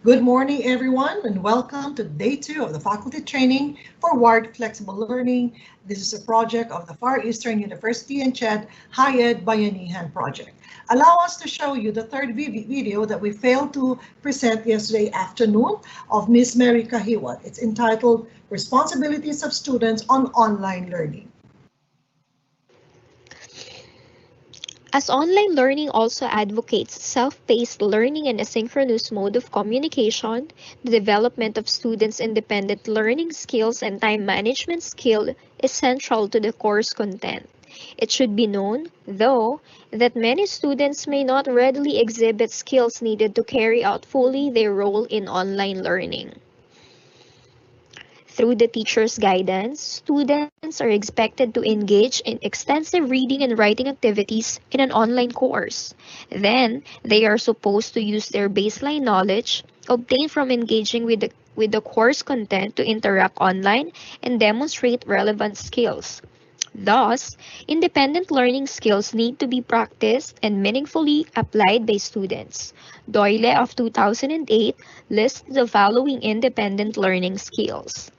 Good morning, everyone, and welcome to day 2 of the faculty training for WARD Flexible Learning. This is a project of the Far Eastern University and CHIEd HIEd Bayanihan project. Allow us to show you the third video that we failed to present yesterday afternoon of Miss Mary Kahiwat. It's entitled Responsibilities of Students on Online Learning. As online learning also advocates self-paced learning and asynchronous mode of communication, the development of students' independent learning skills and time management skill is central to the course content. It should be known, though, that many students may not readily exhibit skills needed to carry out fully their role in online learning. Through the teacher's guidance, students are expected to engage in extensive reading and writing activities in an online course. Then, they are supposed to use their baseline knowledge obtained from engaging with the course content to interact online and demonstrate relevant skills. Thus, independent learning skills need to be practiced and meaningfully applied by students. Doyle of 2008 lists the following independent learning skills.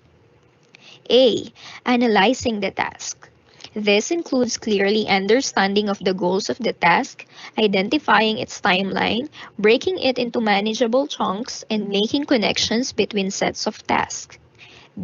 A. Analyzing the task. This includes clearly understanding of the goals of the task, identifying its timeline, breaking it into manageable chunks, and making connections between sets of tasks.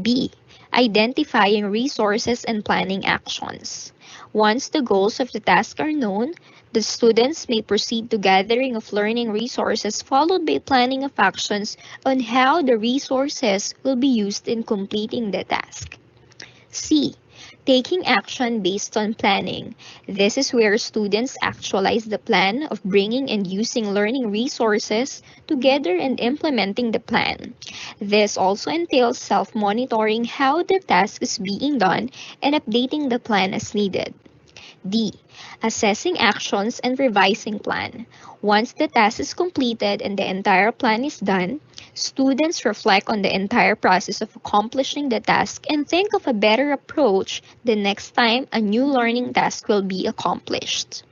B. Identifying resources and planning actions. Once the goals of the task are known, the students may proceed to gathering of learning resources followed by planning of actions on how the resources will be used in completing the task. C. Taking action based on planning. This is where students actualize the plan of bringing and using learning resources together and implementing the plan. This also entails self-monitoring how the task is being done and updating the plan as needed. D. Assessing actions and revising plan. Once the task is completed and the entire plan is done, students reflect on the entire process of accomplishing the task and think of a better approach the next time a new learning task will be accomplished.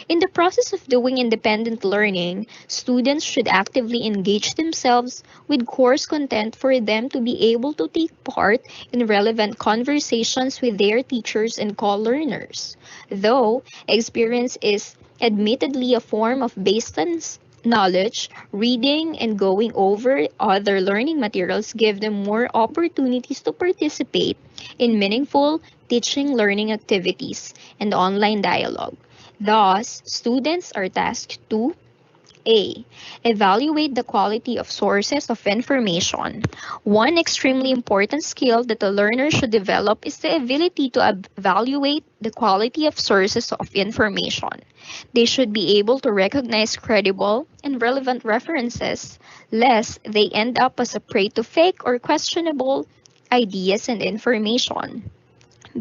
In the process of doing independent learning, students should actively engage themselves with course content for them to be able to take part in relevant conversations with their teachers and co-learners. Though experience is admittedly a form of baseline knowledge, reading and going over other learning materials give them more opportunities to participate in meaningful teaching learning activities and online dialogue. Thus, students are tasked to A. Evaluate the quality of sources of information. One extremely important skill that a learner should develop is the ability to evaluate the quality of sources of information. They should be able to recognize credible and relevant references, lest they end up as a prey to fake or questionable ideas and information.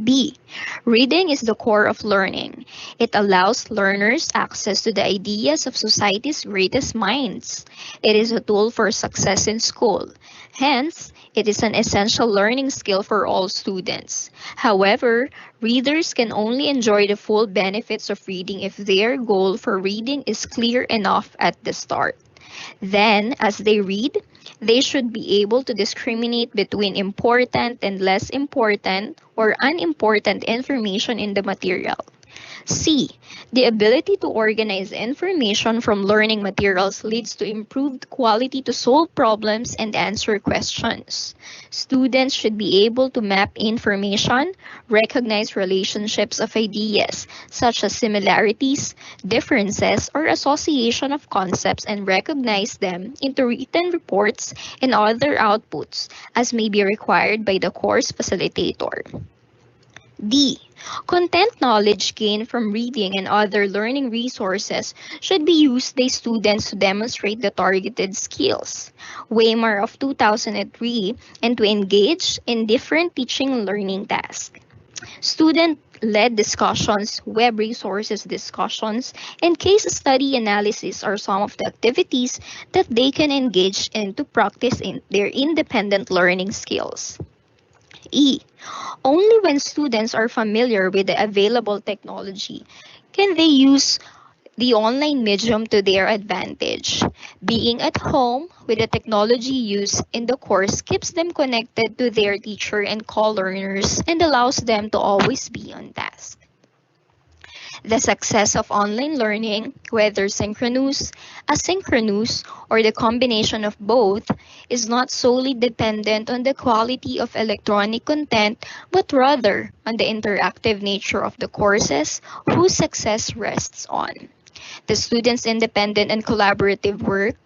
B. Reading is the core of learning. It allows learners access to the ideas of society's greatest minds. It is a tool for success in school. Hence, it is an essential learning skill for all students. However, readers can only enjoy the full benefits of reading if their goal for reading is clear enough at the start. Then, as they read, they should be able to discriminate between important and less important or unimportant information in the material. C. The ability to organize information from learning materials leads to improved quality to solve problems and answer questions. Students should be able to map information, recognize relationships of ideas, such as similarities, differences, or association of concepts, and recognize them into written reports and other outputs as may be required by the course facilitator. D. Content knowledge gained from reading and other learning resources should be used by students to demonstrate the targeted skills. Weimar of 2003 and to engage in different teaching and learning tasks. Student-led discussions, web resources discussions, and case study analysis are some of the activities that they can engage in to practice in their independent learning skills. E. Only when students are familiar with the available technology can they use the online medium to their advantage. Being at home with the technology used in the course keeps them connected to their teacher and co-learners and allows them to always be on task. The success of online learning, whether synchronous, asynchronous, or the combination of both, is not solely dependent on the quality of electronic content, but rather on the interactive nature of the courses whose success rests on the students' independent and collaborative work,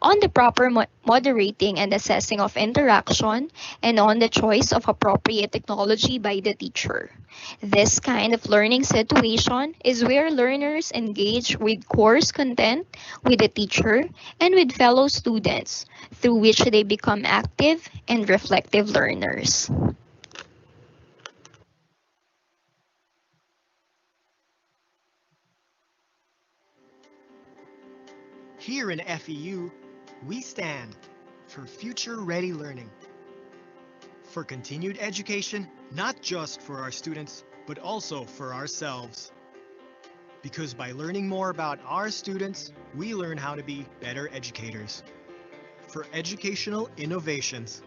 on the proper moderating and assessing of interaction, and on the choice of appropriate technology by the teacher. This kind of learning situation is where learners engage with course content, with the teacher, and with fellow students, through which they become active and reflective learners. Here in FEU, we stand for future-ready learning. For continued education, not just for our students, but also for ourselves. Because by learning more about our students, we learn how to be better educators. For educational innovations.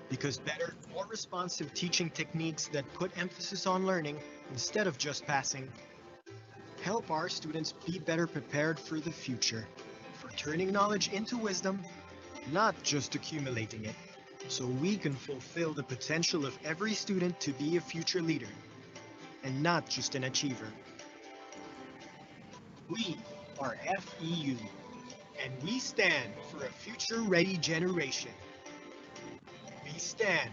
Because better, more responsive teaching techniques that put emphasis on learning instead of just passing help our students be better prepared for the future. For turning knowledge into wisdom, not just accumulating it, so we can fulfill the potential of every student to be a future leader, and not just an achiever. We are FEU, and we stand for a future-ready generation. We stand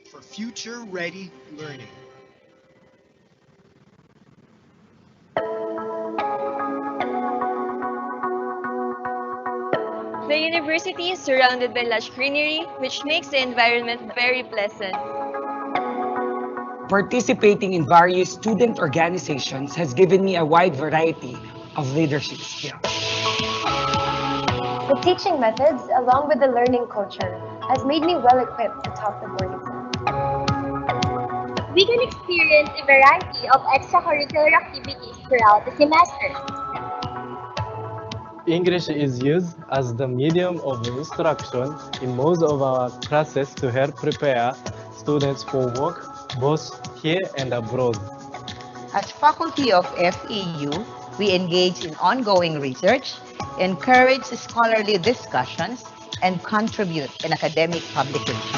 for future-ready learning. The university is surrounded by lush greenery, which makes the environment very pleasant. Participating in various student organizations has given me a wide variety of leadership skills. The teaching methods, along with the learning culture, has made me well equipped to talk the board exam. We can experience a variety of extracurricular activities throughout the semester. English is used as the medium of instruction in most of our classes to help prepare students for work, both here and abroad. As faculty of FEU, we engage in ongoing research, encourage scholarly discussions, and contribute in academic publications.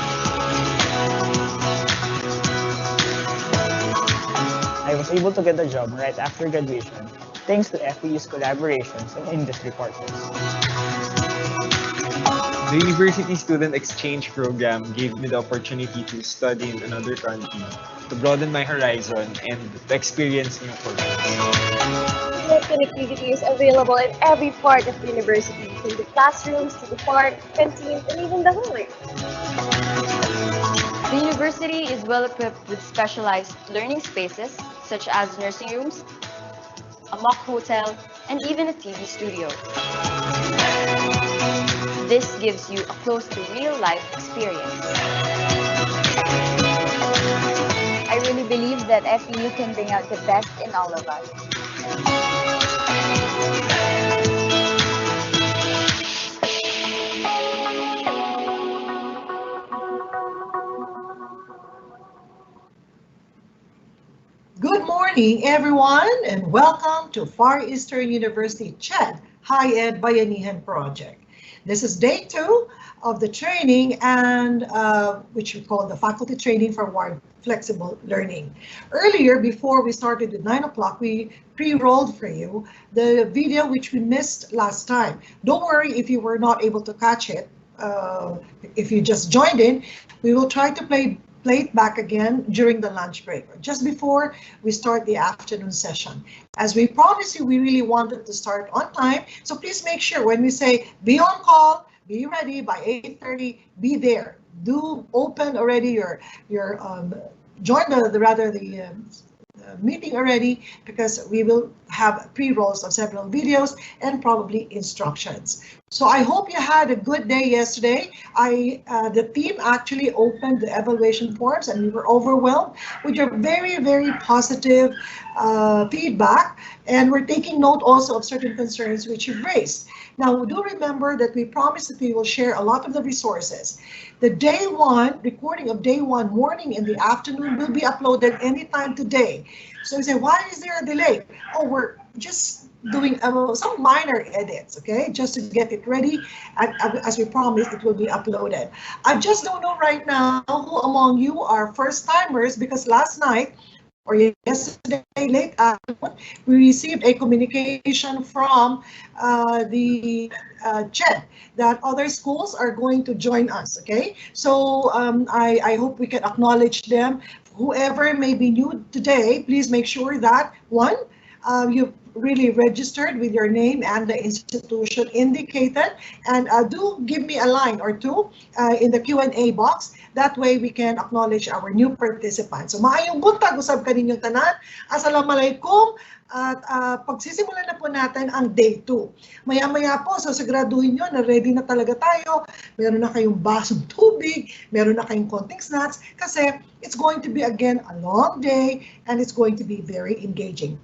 I was able to get a job right after graduation thanks to FEU's collaborations and industry partners. The University Student Exchange Program gave me the opportunity to study in another country, to broaden my horizon, and to experience new cultures. Internet connectivity is available in every part of the university, from the classrooms to the park, canteen, and even the hallway. The university is well equipped with specialized learning spaces, such as nursing rooms, a mock hotel, and even a TV studio. This gives you a close to real-life experience. I really believe that FEU can bring out the best in all of us. Good morning, everyone, and welcome to Far Eastern University CHIEd HIEd Bayanihan project. This is day 2 of the training, and which we call the faculty training for wide flexible learning. Earlier, before we started at 9 o'clock, we pre-rolled for you the video which we missed last time. Don't worry if you were not able to catch it. If you just joined in, we will try to play it back again during the lunch break, just before we start the afternoon session. As we promised you, we really wanted to start on time, so please make sure when we say be on call, be ready by 8:30, be there. Do open already join the meeting already, because we will have pre-rolls of several videos and probably instructions. So I hope you had a good day yesterday. The team actually opened the evaluation forms and we were overwhelmed with your very, very positive feedback. And we're taking note also of certain concerns which you've raised. Now, do remember that we promised that we will share a lot of the resources. The day one, recording of day one morning and the afternoon will be uploaded anytime today. So you say, why is there a delay? Oh, we're just doing some minor edits, okay, just to get it ready. And as we promised, it will be uploaded. I just don't know right now who among you are first timers, because last night or yesterday late afternoon, we received a communication from the CHIEd that other schools are going to join us, okay? So I hope we can acknowledge them. Whoever may be new today, please make sure that, one, you've really registered with your name and the institution indicated, and do give me a line or two in the Q&A box. That way we can acknowledge our new participants. So maayong buntag, usab kaninyong tanan. Assalamualaikum. At pagsisimulan na po natin ang day 2. Maya-maya po, so siguraduhin nyo na ready na talaga tayo. Meron na kayong basong tubig, meron na kayong konting snacks, kasi it's going to be again a long day and it's going to be very engaging.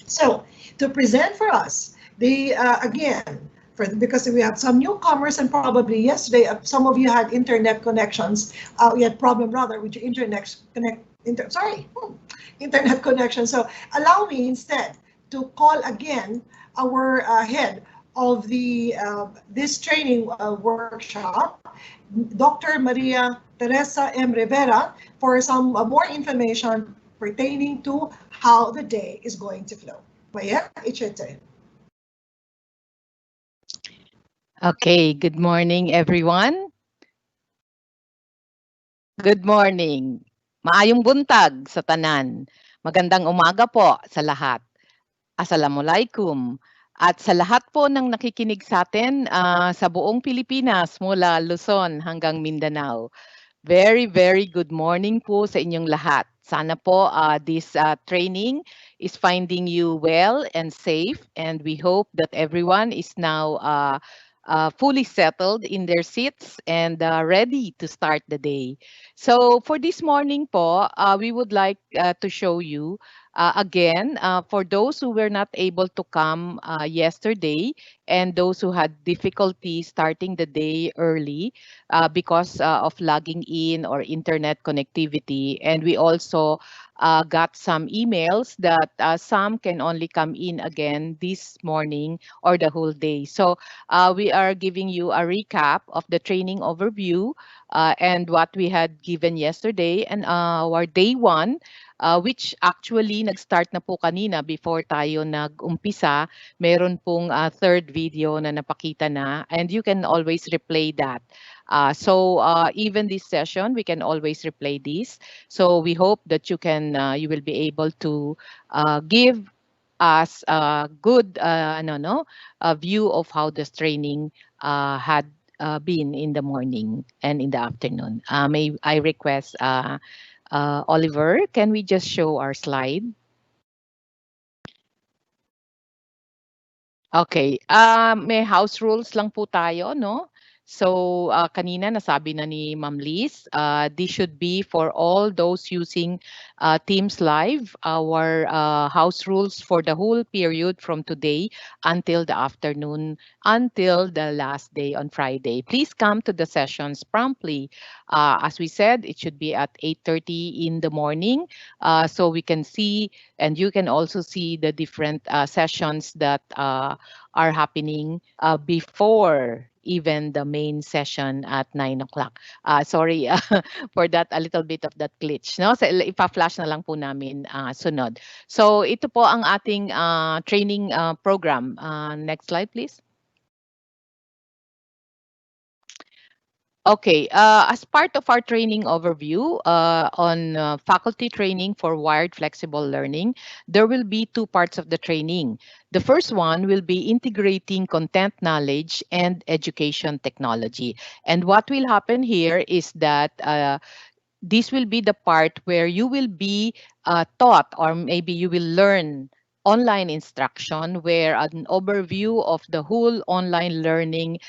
So to present for us, because we have some newcomers and probably yesterday some of you had internet connections. You had problem rather with your internet connection. So allow me instead to call again our head of the this training workshop, Dr. Maria Teresa M. Rivera, for some more information pertaining to how the day is going to flow. Maya, it's your turn. Okay, good morning everyone. Good morning. Maayong buntag sa tanan. Magandang umaga po sa lahat. Assalamualaikum. At sa lahat po ng nakikinig sa atin sa buong Pilipinas mula Luzon hanggang Mindanao. Very, very good morning po sa inyong lahat. Sana po this training is finding you well and safe, and we hope that everyone is now fully settled in their seats and ready to start the day. So for this morning po, we would like to show you again, for those who were not able to come yesterday and those who had difficulty starting the day early because of logging in or internet connectivity. And we also got some emails that some can only come in again this morning or the whole day. So we are giving you a recap of the training overview and what we had given yesterday and our day 1, which actually nag-start na po kanina before tayo nag-umpisa. Meron pong third video na napakita na, and you can always replay that. So even this session, we can always replay this. So we hope that you will be able to give us a good view of how this training had been in the morning and in the afternoon. May I request Oliver, can we just show our slide? Okay, may house rules lang po tayo, no? So kanina nasabi na ni Ma'am Liz, this should be for all those using Teams Live, our house rules for the whole period from today until the afternoon, until the last day on Friday. Please come to the sessions promptly. As we said, it should be at 8:30 in the morning, so we can see, and you can also see the different sessions that are happening before even the main session at 9 o'clock. Sorry for that, a little bit of that glitch. No? So, ipa-flash na lang po namin sunod. So ito po ang ating training program. Next slide, please. Okay, as part of our training overview on faculty training for wired flexible learning, there will be 2 parts of the training. The first one will be integrating content knowledge and education technology. And what will happen here is that this will be the part where you will be taught, or maybe you will learn online instruction, where an overview of the whole online learning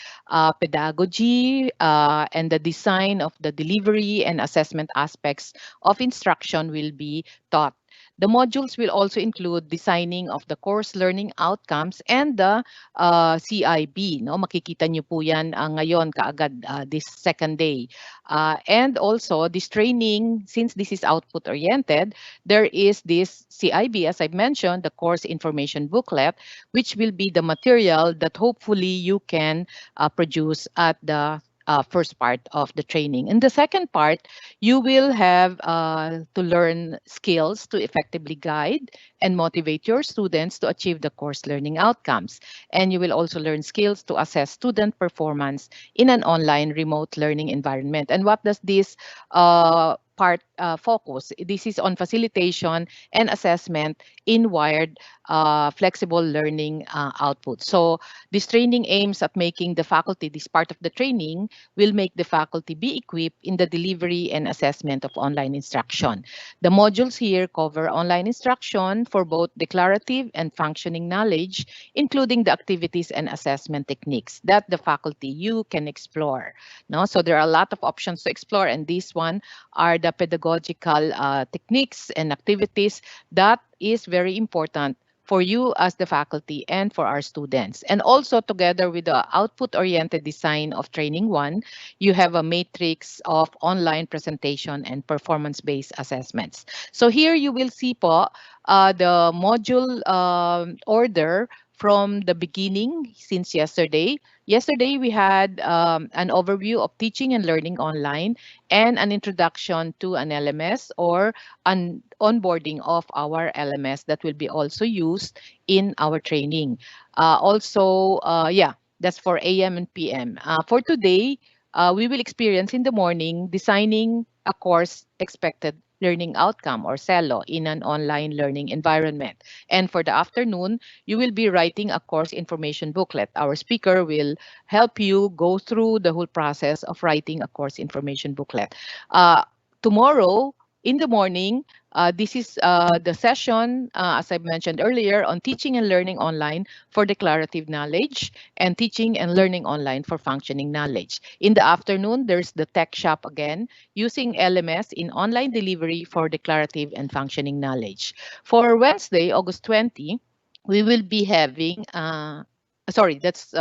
pedagogy and the design of the delivery and assessment aspects of instruction will be taught. The modules will also include designing of the course learning outcomes and the CIB. No? Makikita nyo po yan ngayon kaagad this second day. And also this training, since this is output oriented, there is this CIB, as I mentioned, the course information booklet, which will be the material that hopefully you can produce at the first part of the training. In the second part, you will have to learn skills to effectively guide and motivate your students to achieve the course learning outcomes. And you will also learn skills to assess student performance in an online remote learning environment. And what does this part focus? This is on facilitation and assessment in wired flexible learning output. So this training aims at making the faculty, this part of the training will make the faculty be equipped in the delivery and assessment of online instruction. The modules here cover online instruction for both declarative and functioning knowledge, including the activities and assessment techniques that the faculty you can explore. No? So there are a lot of options to explore, and these one are the pedagogical techniques and activities that is very important for you as the faculty and for our students. And also together with the output-oriented design of Training 1, you have a matrix of online presentation and performance-based assessments. So here you will see po the module order from the beginning since yesterday. Yesterday, we had an overview of teaching and learning online and an introduction to an LMS or an onboarding of our LMS that will be also used in our training. Yeah, that's for AM and PM. For today, we will experience in the morning designing a course expected learning outcome or CELO in an online learning environment. And for the afternoon, you will be writing a course information booklet. Our speaker will help you go through the whole process of writing a course information booklet. Tomorrow in the morning, this is the session, as I mentioned earlier, on teaching and learning online for declarative knowledge and teaching and learning online for functioning knowledge. In the afternoon, there's the tech shop again, using LMS in online delivery for declarative and functioning knowledge. For Wednesday, August 20, we will be having that's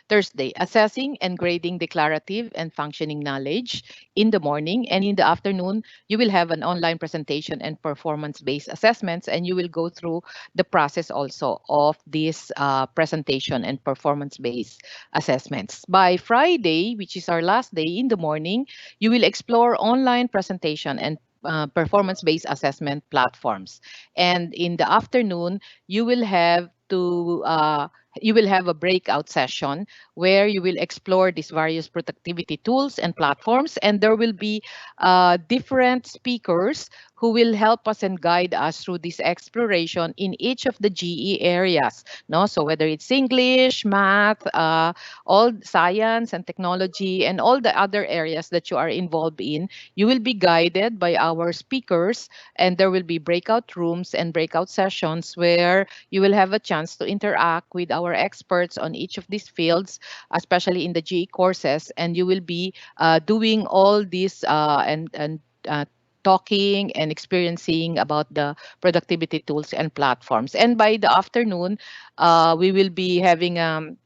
Thursday, assessing and grading declarative and functioning knowledge in the morning. And in the afternoon, you will have an online presentation and performance-based assessments, and you will go through the process also of this presentation and performance-based assessments. By Friday, which is our last day in the morning, you will explore online presentation and performance-based assessment platforms. And in the afternoon, you will have a breakout session where you will explore these various productivity tools and platforms, and there will be different speakers who will help us and guide us through this exploration in each of the GE areas. No? So whether it's English, math, all science and technology, and all the other areas that you are involved in, you will be guided by our speakers, and there will be breakout rooms and breakout sessions where you will have a chance to interact with our experts on each of these fields, especially in the GE courses, and you will be doing all this and talking and experiencing about the productivity tools and platforms. And by the afternoon, we will be having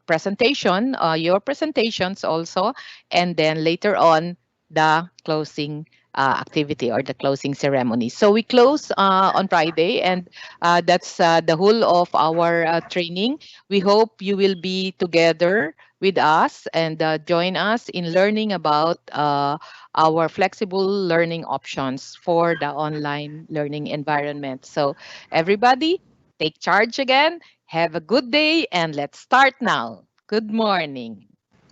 presentation, your presentations also, and then later on, the closing activity or the closing ceremony. So we close on Friday, and that's the whole of our training. We hope you will be together with us and join us in learning about our flexible learning options for the online learning environment. So everybody, take charge again. Have a good day, and let's start now. Good morning.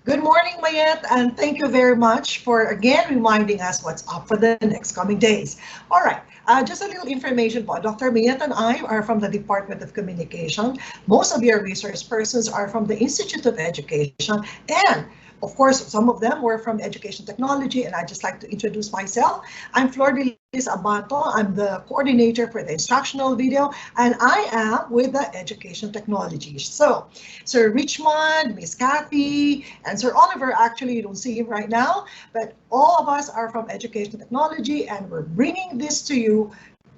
Good morning, Mayet, and thank you very much for again reminding us what's up for the next coming days. All right, just a little information po. Dr. Mayet and I are from the Department of Communication. Most of your resource persons are from the Institute of Education, and Of course, some of them were from education technology, and I'd just like to introduce myself. I'm Flor de Lis Abato. I'm the coordinator for the instructional video, and I am with the education technology. So, Sir Richmond, Miss Kathy, and Sir Oliver, actually, you don't see him right now, but all of us are from education technology, and we're bringing this to you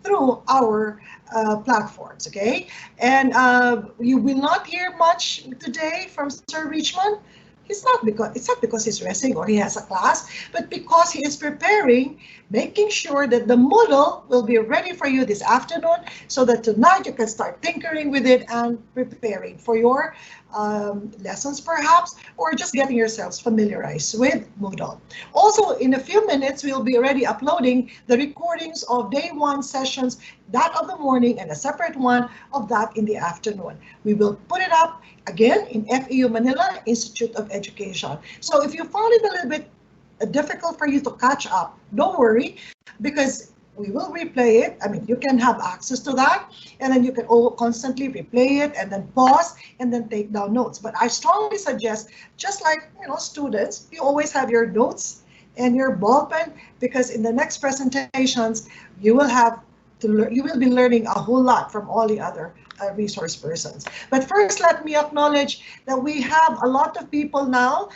through our platforms, okay? And you will not hear much today from Sir Richmond. It's not because he's resting or he has a class, but because he is preparing, making sure that the Moodle will be ready for you this afternoon, so that tonight you can start tinkering with it and preparing for your lessons perhaps, or just getting yourselves familiarized with Moodle. Also, in a few minutes, we'll be already uploading the recordings of day 1 sessions, that of the morning and a separate one of that in the afternoon. We will put it up again in FEU Manila Institute of Education. So if you found it a little bit difficult for you to catch up, don't worry, because we will replay it. I mean, you can have access to that, and then you can constantly replay it and then pause and then take down notes. But I strongly suggest, just like, you know, students, you always have your notes and your ball pen, because in the next presentations, you will have to learn, you will be learning a whole lot from all the other resource persons. But first, let me acknowledge that we have a lot of people now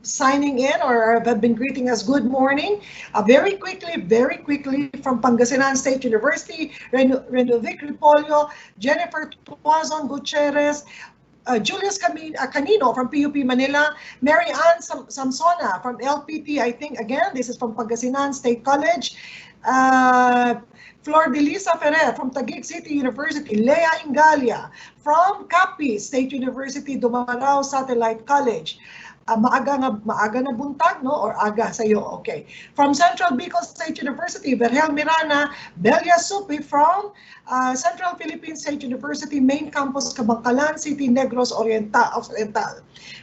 signing in or have been greeting us good morning. Very quickly from Pangasinan State University, Renovic Ripolio, Jennifer Tuazon Gutierrez, Julius Canino from PUP Manila, Mary Ann Samsona from LPT, I think, again, this is from Pangasinan State College, Flor de Lisa Ferrer from Taguig City University, Lea Ingalia from Capi State University, Dumarao Satellite College, maaga na buntag, no? Or aga sa'yo, okay. From Central Bicol State University, Vergel Mirana, Belia Supi from Central Philippine State University, Main Campus, Kabangkalan City, Negros Oriental.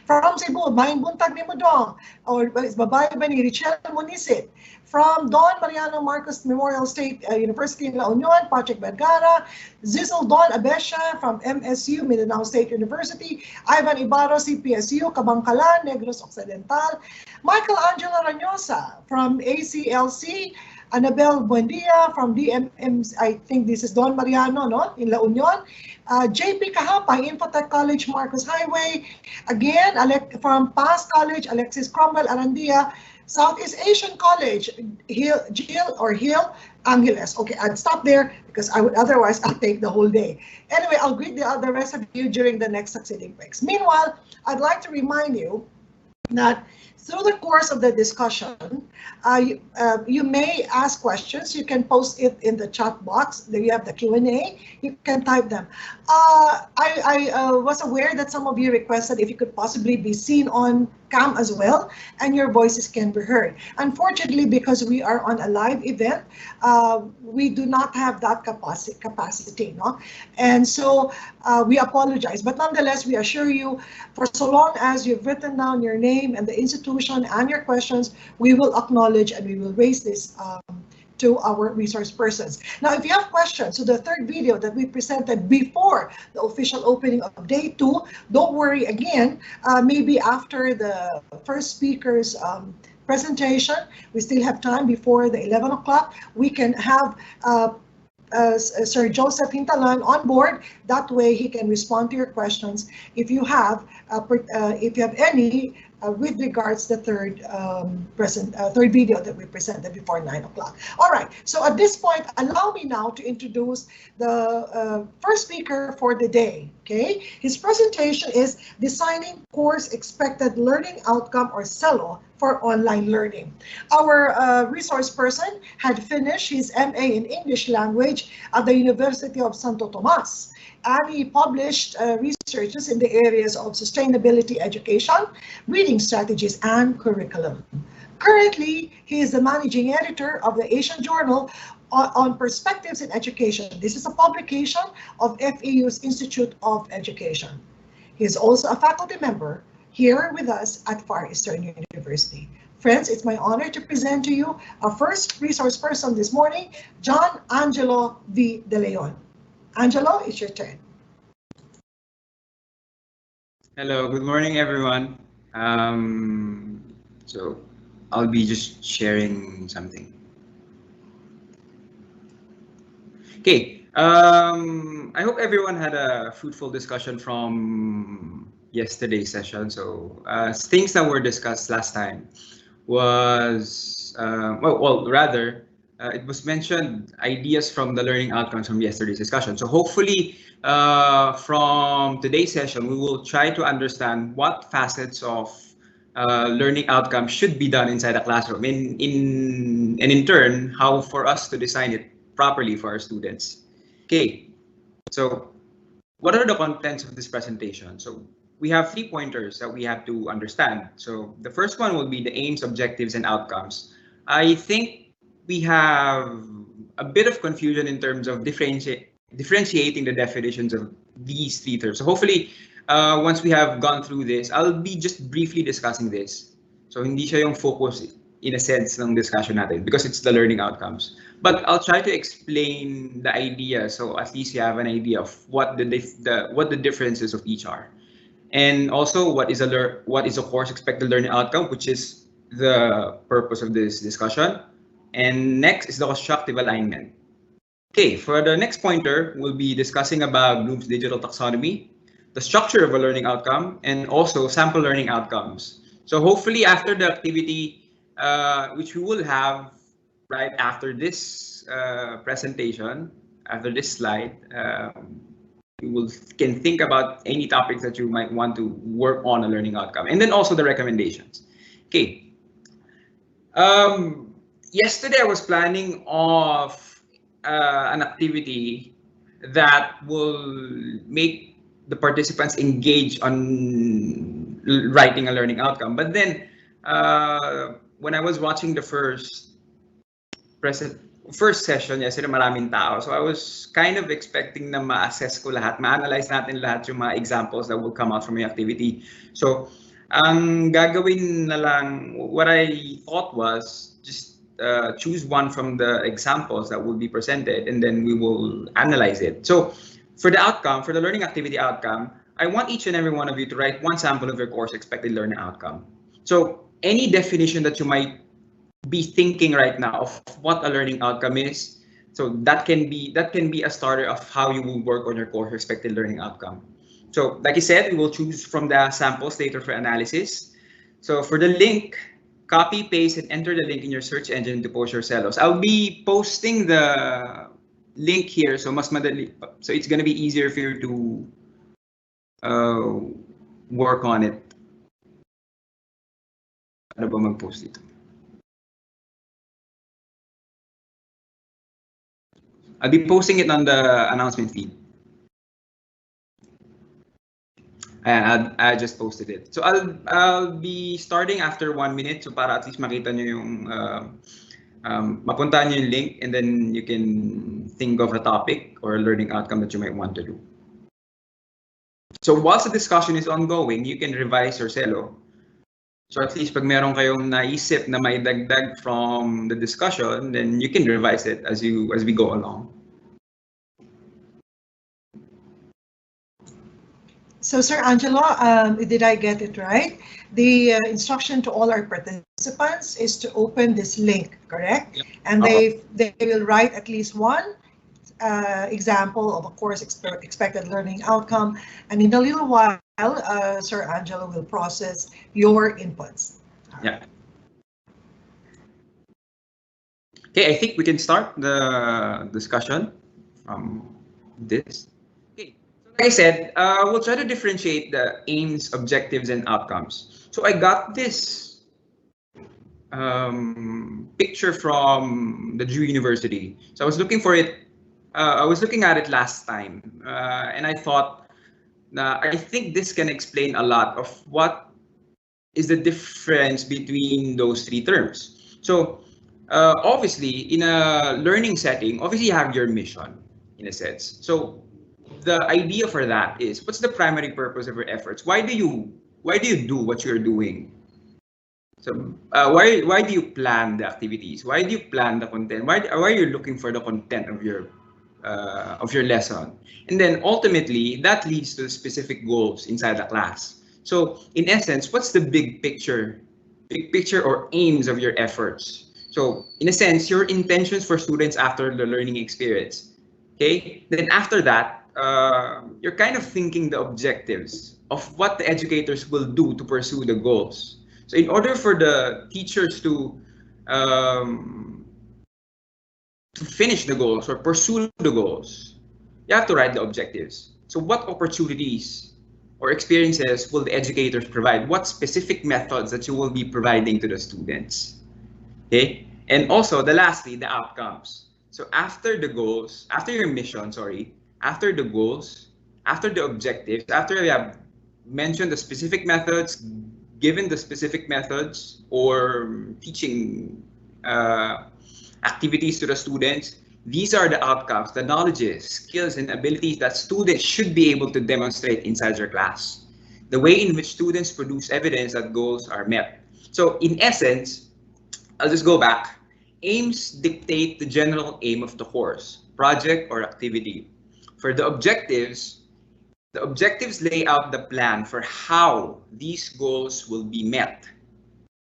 From Cebu, Maing Buntag ni Mudong, or babae ba ni Richelle Munisit. From Don Mariano Marcos Memorial State University in La Union, Patrick Vergara, Zizzle Don Abesha from MSU, Mindanao State University, Ivan Ibarro, CPSU, Kabangkalan, Negros Occidental, Michael Angelo Ranyosa from ACLC, Annabel Buendia from DMM, I think this is Don Mariano, no, in La Union, JP Kahapay, Infotech College, Marcos Highway, again, from PAS College, Alexis Cromwell, Arandia, Southeast Asian College, Hill Angeles. Okay, I'd stop there because I would otherwise I'll take the whole day. Anyway, I'll greet the rest of you during the next succeeding breaks. Meanwhile, I'd like to remind you that through the course of the discussion, you may ask questions. You can post it in the chat box. There you have the Q&A. You can type them. I was aware that some of you requested if you could possibly be seen on cam as well, and your voices can be heard. Unfortunately, because we are on a live event, we do not have that capacity, no? And so we apologize, but nonetheless, we assure you, for so long as you've written down your name and the institution and your questions, we will acknowledge and we will raise this to our resource persons. Now, if you have questions to the third video that we presented before the official opening of day 2, don't worry again, maybe after the first speaker's presentation, we still have time before the 11 o'clock, we can have Sir Joseph Hintalan on board. That way he can respond to your questions if you have any with regards to the third video that we presented before 9 o'clock. All right, so at this point, allow me now to introduce the first speaker for the day, okay? His presentation is Designing Course Expected Learning Outcome, or CELO, for online learning. Our resource person had finished his MA in English language at the University of Santo Tomas, and he published researches in the areas of sustainability education, reading strategies, and curriculum. Currently, he is the managing editor of the Asian Journal on Perspectives in Education. This is a publication of FEU's Institute of Education. He is also a faculty member here with us at Far Eastern University. Friends, it's my honor to present to you our first resource person this morning, John Angelo V. De Leon. Angelo, it's your turn. Hello, good morning everyone. So I'll be just sharing something. Okay. I hope everyone had a fruitful discussion from yesterday's session. So things that were discussed last time was rather it was mentioned ideas from the learning outcomes from yesterday's discussion. So hopefully from today's session, we will try to understand what facets of learning outcomes should be done inside a classroom and in turn, how for us to design it properly for our students. Okay, so what are the contents of this presentation? So we have 3 pointers that we have to understand. So the first one will be the aims, objectives, and outcomes. I think we have a bit of confusion in terms of differentiating the definitions of these 3 terms. So hopefully, once we have gone through this, I'll be just briefly discussing this. So hindi siya yung focus in a sense ng discussion natin because it's the learning outcomes. But I'll try to explain the idea so at least you have an idea of what the differences of each are. And also what is a course expected learning outcome, which is the purpose of this discussion. And next is the constructive alignment. Okay, for the next pointer, we'll be discussing about Bloom's digital taxonomy, the structure of a learning outcome, and also sample learning outcomes. So hopefully after the activity, which we will have right after this presentation, after this slide, you can think about any topics that you might want to work on a learning outcome, and then also the recommendations. Okay. Yesterday I was planning of an activity that will make the participants engage on writing a learning outcome. But then when I was watching the first session, yesterday maraming tao. So I was kind of expecting na ma-assess ko lahat, ma-analyze natin lahat yung mga examples that will come out from the activity. So ang gagawin na lang, what I thought was just choose one from the examples that will be presented and then we will analyze it. So for the outcome, for the learning activity outcome, I want each and every one of you to write one sample of your course expected learning outcome. So any definition that you might be thinking right now of what a learning outcome is, so that can be a starter of how you will work on your course expected learning outcome. So like I said, we will choose from the samples later for analysis. So for the link, copy, paste, and enter the link in your search engine to post your CELOs. I'll be posting the link here, so mas madali. So it's gonna be easier for you to work on it. Ano ba mag-post dito? I'll be posting it on the announcement feed. And I just posted it. So I'll be starting after 1 minute. So para at least makita nyo yung mapuntahan nyo yung link, and then you can think of a topic or a learning outcome that you might want to do. So whilst the discussion is ongoing, you can revise your CELO. So at least pag meron kayong naisip na may dagdag from the discussion, then you can revise it as we go along. So, Sir Angelo, did I get it right? The instruction to all our participants is to open this link, correct? Yep. And they will write at least one example of a course expected learning outcome. And in a little while, Sir Angelo will process your inputs. Yeah. Okay, I think we can start the discussion from this. Like I said, we'll try to differentiate the aims, objectives, and outcomes. So I got this picture from the Drew University. So I was looking for it. I was looking at it last time, and I thought, I think this can explain a lot of what is the difference between those 3 terms. So obviously, in a learning setting, obviously you have your mission, in a sense. So the idea for that is, what's the primary purpose of your efforts? Why do you do what you're doing? So why do you plan the activities? Why do you plan the content? Why are you looking for the content of your lesson? And then ultimately that leads to specific goals inside the class. So in essence, what's the big picture? Big picture or aims of your efforts. So in a sense, your intentions for students after the learning experience. Okay, then after that, you're kind of thinking the objectives of what the educators will do to pursue the goals. So in order for the teachers um, to finish the goals or pursue the goals, you have to write the objectives. So what opportunities or experiences will the educators provide? What specific methods that you will be providing to the students? Okay, and also lastly, the outcomes. So after the goals, after your mission, sorry, after the goals, after the objectives, after you have mentioned the specific methods, given the specific methods or teaching activities to the students, these are the outcomes, the knowledges, skills, and abilities that students should be able to demonstrate inside your class. The way in which students produce evidence that goals are met. So in essence, I'll just go back. Aims dictate the general aim of the course, project, or activity. For the objectives lay out the plan for how these goals will be met.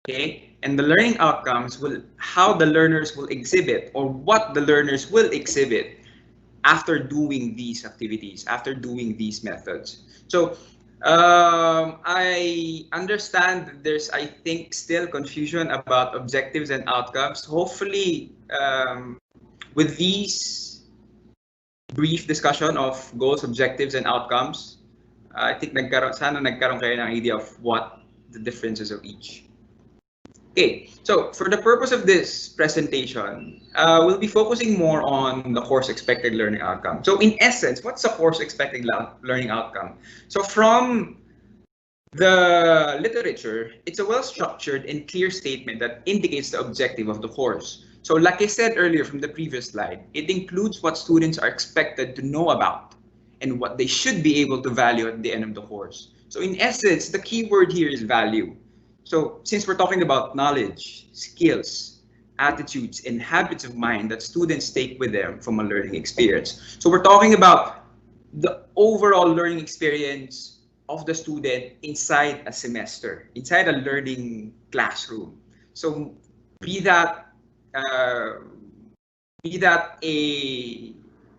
Okay, and the learning outcomes will how the learners will exhibit or what the learners will exhibit after doing these activities, after doing these methods. So I understand that there's, I think, still confusion about objectives and outcomes. Hopefully, with these brief discussion of goals, objectives, and outcomes, I think sana nagkaroon kayo ng idea of what the differences of each. Okay, so for the purpose of this presentation, we'll be focusing more on the course expected learning outcome. So in essence, what's the course expected learning outcome? So from the literature, it's a well-structured and clear statement that indicates the objective of the course. So like I said earlier from the previous slide, it includes what students are expected to know about and what they should be able to value at the end of the course. So in essence, the key word here is value. So since we're talking about knowledge, skills, attitudes, and habits of mind that students take with them from a learning experience. So we're talking about the overall learning experience of the student inside a semester, inside a learning classroom. So be that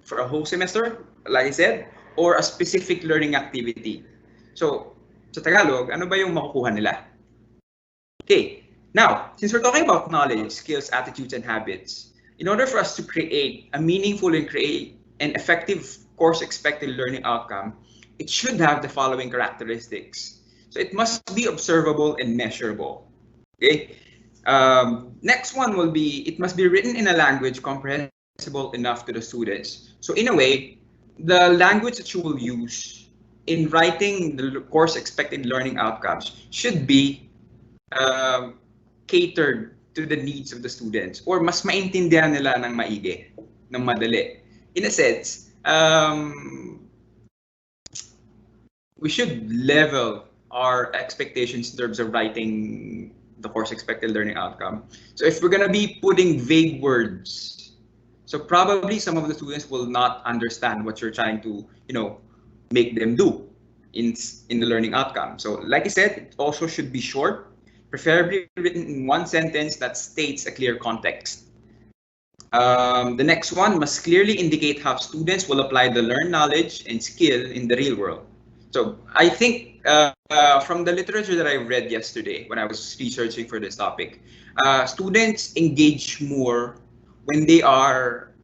for a whole semester, like I said, or a specific learning activity. So sa Tagalog, ano ba yung makukuha nila? Okay, now, since we're talking about knowledge, skills, attitudes, and habits, in order for us to create a meaningful and create an effective course expected learning outcome, it should have the following characteristics. So it must be observable and measurable. Okay. Next one will be, it must be written in a language comprehensible enough to the students. So in a way, the language that you will use in writing the course expected learning outcomes should be catered to the needs of the students or mas maintindihan nila ng maigi, ng madali. In a sense, we should level our expectations in terms of writing the course expected learning outcome. So if we're gonna be putting vague words, so probably some of the students will not understand what you're trying to, make them do in the learning outcome. So like I said, it also should be short, preferably written in one sentence that states a clear context. The next one must clearly indicate how students will apply the learned knowledge and skill in the real world. So I think from the literature that I read yesterday when I was researching for this topic, students engage more when they are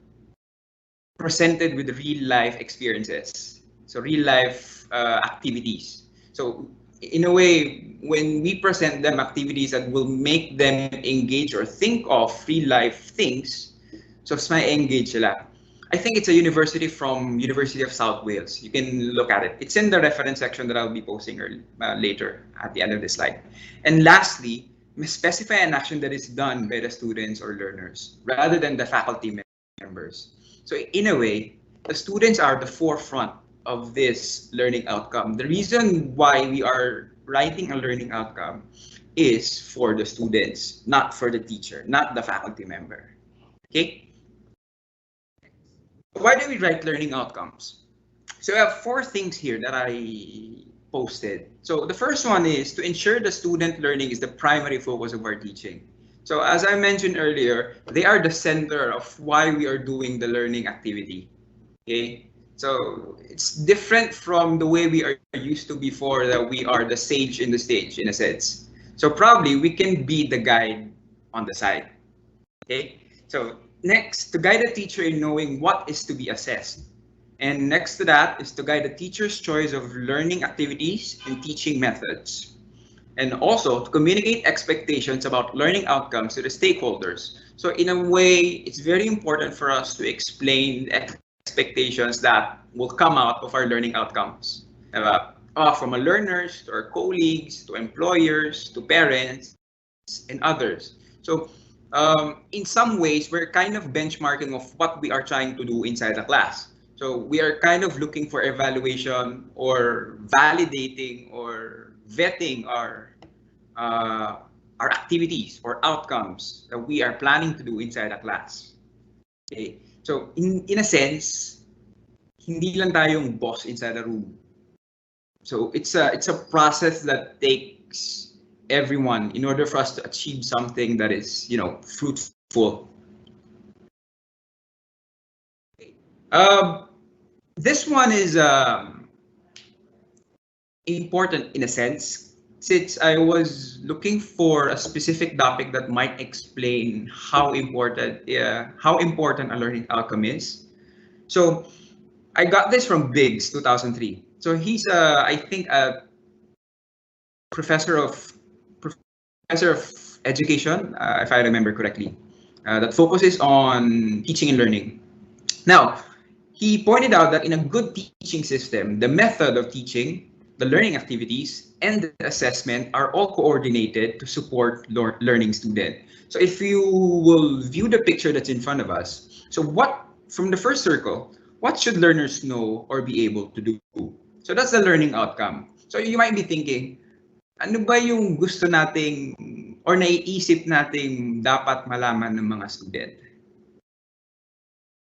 presented with real life experiences, so real life activities. So in a way, when we present them activities that will make them engage or think of real life things, so may engage sila. I think it's a university from University of South Wales. You can look at it. It's in the reference section that I'll be posting later at the end of this slide. And lastly, specify an action that is done by the students or learners rather than the faculty members. So in a way, the students are the forefront of this learning outcome. The reason why we are writing a learning outcome is for the students, not for the teacher, not the faculty member. Okay? Why do we write learning outcomes? So I have 4 things here that I posted. So the first one is to ensure the student learning is the primary focus of our teaching. So as I mentioned earlier, they are the center of why we are doing the learning activity. Okay, so it's different from the way we are used to before, that we are the sage in the stage in a sense. So probably we can be the guide on the side. Okay, so next, to guide the teacher in knowing what is to be assessed. And next to that is to guide the teacher's choice of learning activities and teaching methods. And also to communicate expectations about learning outcomes to the stakeholders. So in a way, it's very important for us to explain the expectations that will come out of our learning outcomes. From our learners, to our colleagues, to employers, to parents, and others. So in some ways, we're kind of benchmarking of what we are trying to do inside the class. So we are kind of looking for evaluation or validating or vetting our activities or outcomes that we are planning to do inside a class. Okay. So in a sense, hindi lang tayong boss inside a room. So it's a process that takes everyone in order for us to achieve something that is, fruitful. This one is important in a sense, since I was looking for a specific topic that might explain how important a learning outcome is. So I got this from Biggs 2003. So he's I think a professor of education, if I remember correctly, that focuses on teaching and learning. Now, he pointed out that in a good teaching system, the method of teaching, the learning activities, and the assessment are all coordinated to support learning student. So if you will view the picture that's in front of us, so from the first circle, what should learners know or be able to do? So that's the learning outcome. So you might be thinking, ano ba yung gusto nating or naiisip nating dapat malaman ng mga student?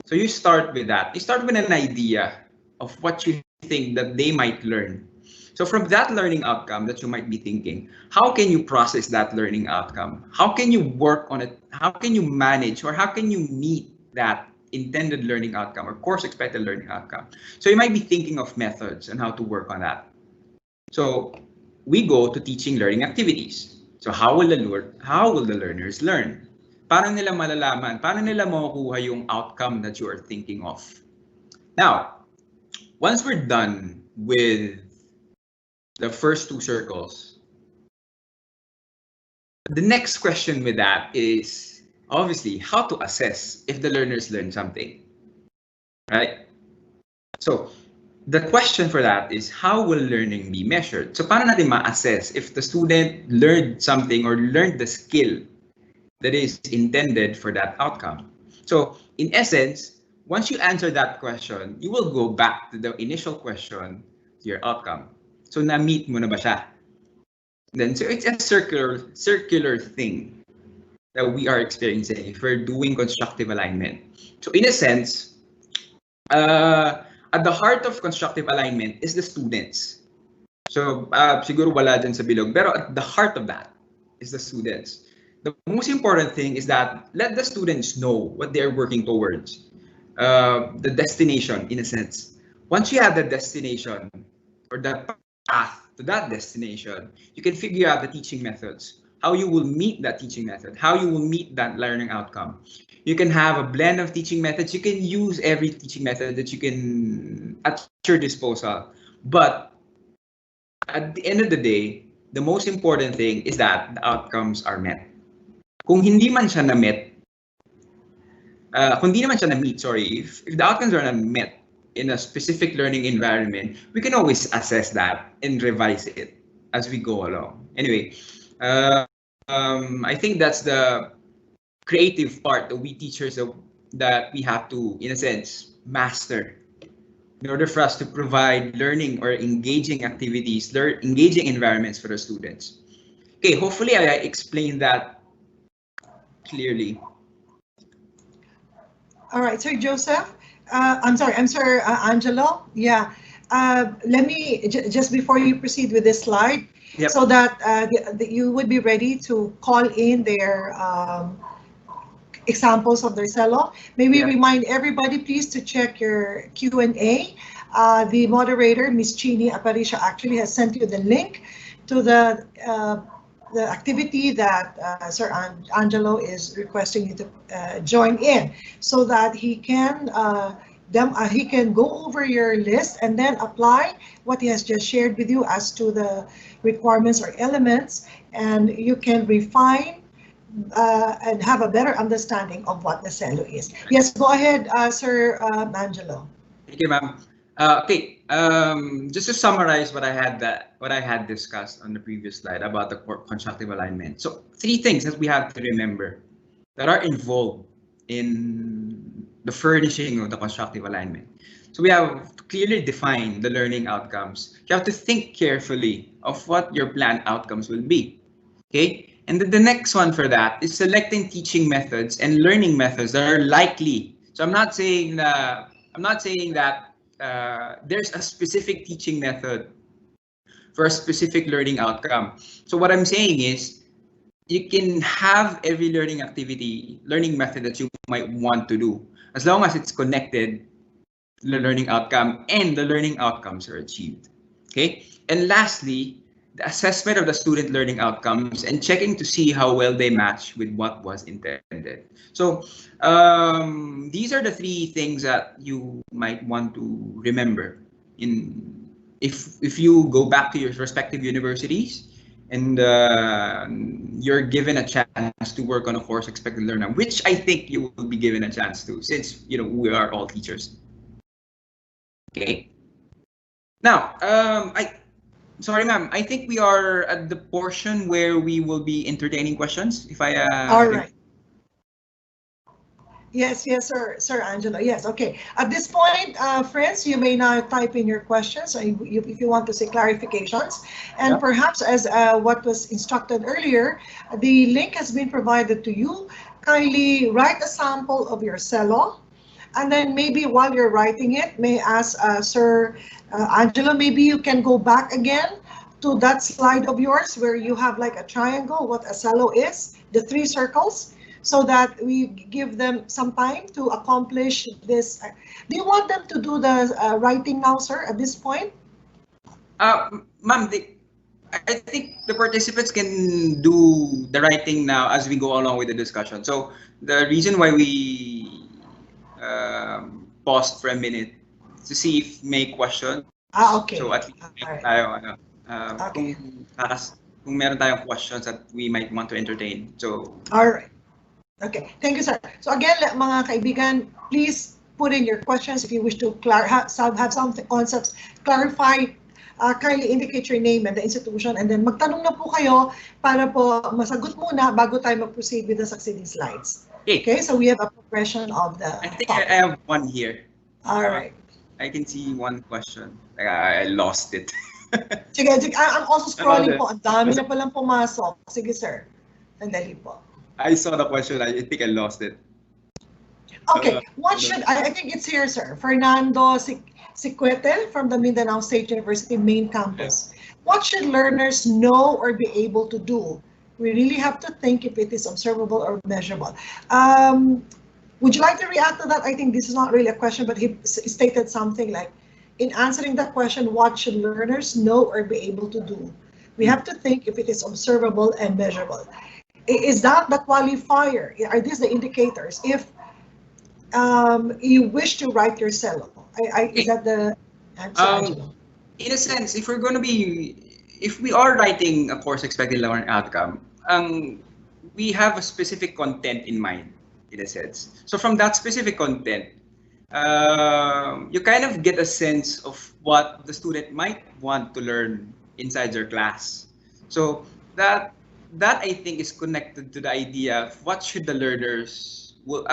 So you start with that. You start with an idea of what you think that they might learn. So from that learning outcome that you might be thinking, how can you process that learning outcome? How can you work on it? How can you manage or how can you meet that intended learning outcome or course expected learning outcome? So you might be thinking of methods and how to work on that. So we go to teaching learning activities. So how will the learners learn? Paano nila malalaman? Paano nila makukuha yung outcome that you are thinking of? Now, once we're done with the first two circles, the next question with that is obviously how to assess if the learners learn something, right? So the question for that is, how will learning be measured? So paano natin ma-assess if the student learned something or learned the skill that is intended for that outcome? So in essence, once you answer that question, you will go back to the initial question, to your outcome. So na-meet mo na ba siya? Then so it's a circular thing that we are experiencing if we're doing constructive alignment. So in a sense, at the heart of constructive alignment is the students. So siguro wala dyan sa bilog, pero at the heart of that is the students. The most important thing is that let the students know what they're working towards, the destination in a sense. Once you have the destination or the path to that destination, you can figure out the teaching methods, how you will meet that teaching method, how you will meet that learning outcome. You can have a blend of teaching methods. You can use every teaching method that you can at your disposal. But at the end of the day, the most important thing is that the outcomes are met. Kung hindi man siya na-met, kung hindi naman siya na-meet, if the outcomes are not met in a specific learning environment, we can always assess that and revise it as we go along. Anyway, I think that's the creative part that we teachers that we have to, in a sense, master in order for us to provide learning or engaging activities, engaging environments for the students. Okay, hopefully I explained that clearly. All right, Sir Joseph. I'm sorry, Angelo. Yeah, let me, just before you proceed with this slide, Yep. so that you would be ready to call in their examples of their CELO. May we Yeah. remind everybody, please, to check your Q&A. The moderator, Ms. Chini Aparisha, actually has sent you the link to the activity that Sir Angelo is requesting you to join in, so that he can go over your list and then apply what he has just shared with you as to the requirements or elements, and you can refine and have a better understanding of what the CELO is. Yes, go ahead, Sir Angelo. Thank you, ma'am. Okay, just to summarize what I had discussed on the previous slide about the constructive alignment. So 3 things that we have to remember that are involved in the furnishing of the constructive alignment. So we have to clearly define the learning outcomes. You have to think carefully of what your planned outcomes will be. Okay, and the next one for that is selecting teaching methods and learning methods that are likely. So I'm not saying that there's a specific teaching method for a specific learning outcome. So what I'm saying is you can have every learning method that you might want to do, as long as it's connected to the learning outcome and the learning outcomes are achieved. Okay, and lastly, the assessment of the student learning outcomes and checking to see how well they match with what was intended. So these are the 3 things that you might want to remember if you go back to your respective universities and you're given a chance to work on a course expected learner, which I think you will be given a chance to, since we are all teachers. Okay. Now, sorry, ma'am. I think we are at the portion where we will be entertaining questions. If I all right. Yes, Sir Angelo. Yes, okay. At this point, friends, you may now type in your questions if you want to say clarifications. And perhaps as what was instructed earlier, the link has been provided to you. Kindly write a sample of your CELO. And then maybe while you're writing it, may ask Sir Angelo, maybe you can go back again to that slide of yours where you have like a triangle, what a CELO is, the 3 circles, so that we give them some time to accomplish this. Do you want them to do the writing now, sir, at this point? Ma'am, I think the participants can do the writing now as we go along with the discussion. So the reason why we paused for a minute to see if may questions. Okay. So at least tayo, kung meron tayong questions that we might want to entertain. So. All right. Okay. Thank you, sir. So again, mga kaibigan, please put in your questions if you wish to have some concepts clarified. Kindly indicate your name and the institution, and then magtanong na po kayo para po masagot muna bago tayo mag-proceed with the succeeding slides. Okay, so we have a progression of the I think topic. I have one here. All right. I can see one question. I lost it. Sige, I'm also scrolling po. Ang dami na palang pumasok. Sige, sir. Sandali po. I saw the question. I think I lost it. Okay, I think it's here, sir. Fernando Siquete from the Mindanao State University main campus. What should learners know or be able to do? We really have to think if it is observable or measurable. Would you like to react to that? I think this is not really a question, but he stated something like, in answering that question, what should learners know or be able to do? We have to think if it is observable and measurable. Is that the qualifier? Are these the indicators? If you wish to write your CELO, is that the answer? In a sense, if we are writing a course expected learning outcome, we have a specific content in mind, in a sense. So from that specific content, you kind of get a sense of what the student might want to learn inside their class. So that I think is connected to the idea of what should the learners would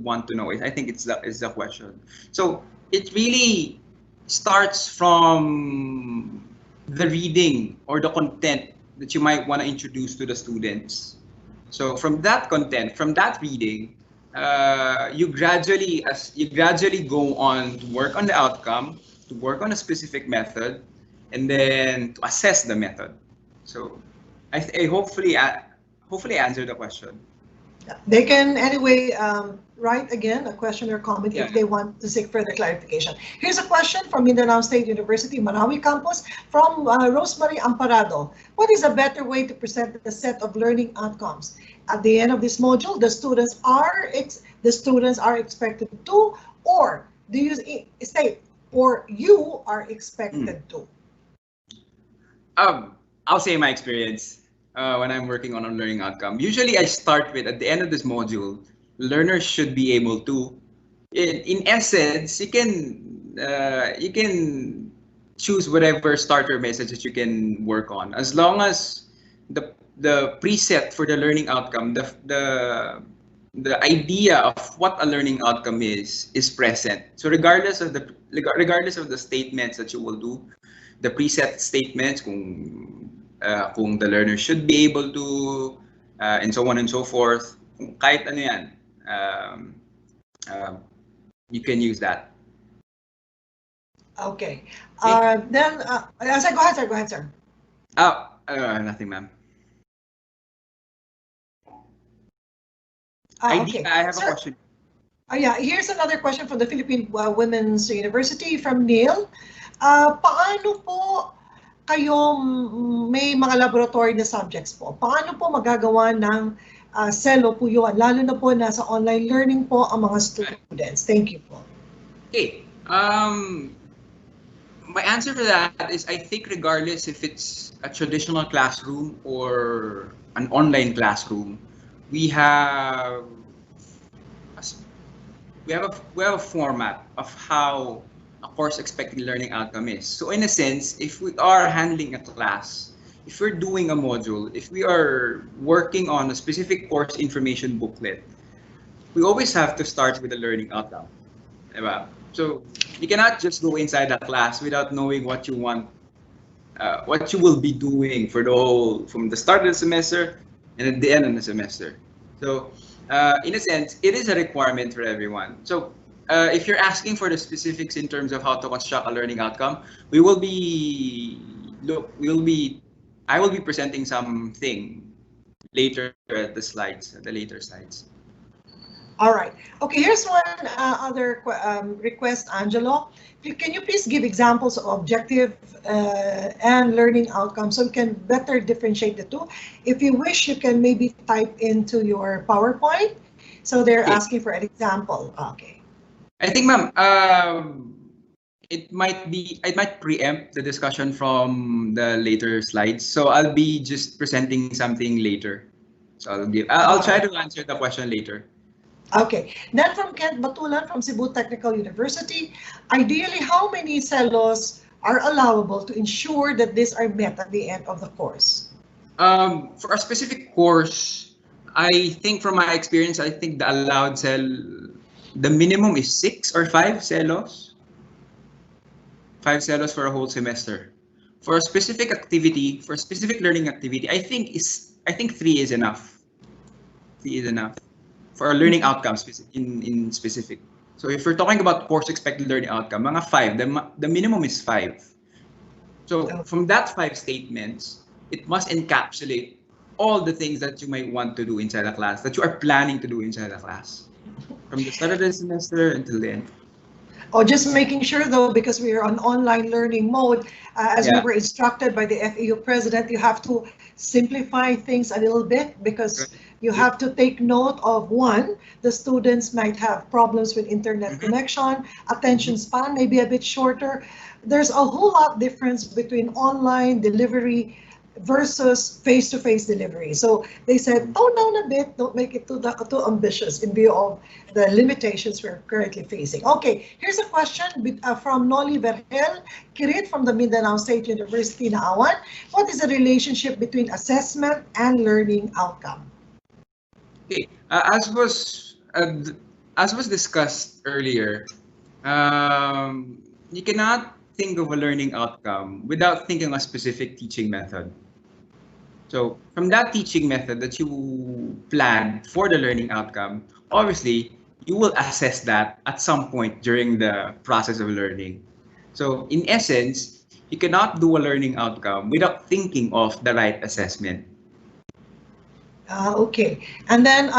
want to know. I think it's the question. So it really starts from the reading or the content that you might want to introduce to the students. So from that content, from that reading, you gradually go on to work on the outcome, to to work on a specific method and then to assess the method. So I hopefully answer the question. They can anyway write again a question or comment if they want to seek further clarification. Here's a question from Mindanao State University, Marawi campus, from Rosemary Amparado. What is a better way to present the set of learning outcomes? At the end of this module, the students are expected to, or do you say, or you are expected to? I'll say my experience. When I'm working on a learning outcome. Usually I start with, at the end of this module, learners should be able to, in essence, you can choose whatever starter message that you can work on, as long as the preset for the learning outcome, the idea of what a learning outcome is present. So regardless of the statements that you will do, the preset statements, kung the learner should be able to, and so on and so forth. Kahit ano yan, you can use that. Okay. Then, go ahead, sir. Nothing, ma'am. Okay. I have a question. Yeah, here's another question from the Philippine Women's University from Neil. Paano po kayo may mga laboratory na subjects po? Paano po magagawa ng CELO po yun? Lalo na po nasa online learning po ang mga students. Thank you po. Okay. My answer for that is, I think regardless if it's a traditional classroom or an online classroom, we have a format of how a course expected learning outcome is. So in a sense, if we are handling a class, if we're doing a module, if we are working on a specific course information booklet, we always have to start with a learning outcome. Diba? So you cannot just go inside a class without knowing what you want, what you will be doing for from the start of the semester and at the end of the semester. So in a sense, it is a requirement for everyone. So if you're asking for the specifics in terms of how to construct a learning outcome, I will be presenting something later at the later slides. All right. Okay, here's one other request, Angelo. Can you please give examples of objective and learning outcomes so we can better differentiate the two? If you wish, you can maybe type into your PowerPoint. So they're asking for an example. Okay. I think, ma'am, it might preempt the discussion from the later slides. So I'll be just presenting something later. So I'll try to answer the question later. Okay. Then from Kent Batulan from Cebu Technical University, ideally, how many CELOs are allowable to ensure that these are met at the end of the course? For a specific course, I think from my experience, I think the allowed the minimum is 6 or 5 CELOs. 5 CELOs for a whole semester. For a specific activity, for a specific learning activity, I think 3 is enough. 3 is enough for a learning outcomes in specific. So if we're talking about course expected learning outcome, mga 5, the minimum is 5. So from that 5 statements, it must encapsulate all the things that you might want to do inside a class, that you are planning to do inside a class, from the start of the semester until the end. Oh, just making sure though, because we are on online learning mode, as we were instructed by the FEU president, you have to simplify things a little bit because you have to take note of one, the students might have problems with internet connection, attention span may be a bit shorter. There's a whole lot difference between online delivery versus face-to-face delivery. So they said, tone down a bit, don't make it too ambitious in view of the limitations we're currently facing. Okay, here's a question from Noli Vergel Kirit from the Mindanao State University, Naawan. What is the relationship between assessment and learning outcome? Okay, as was discussed earlier, you cannot think of a learning outcome without thinking of a specific teaching method. So from that teaching method that you plan for the learning outcome, obviously you will assess that at some point during the process of learning. So in essence, you cannot do a learning outcome without thinking of the right assessment. Okay, and then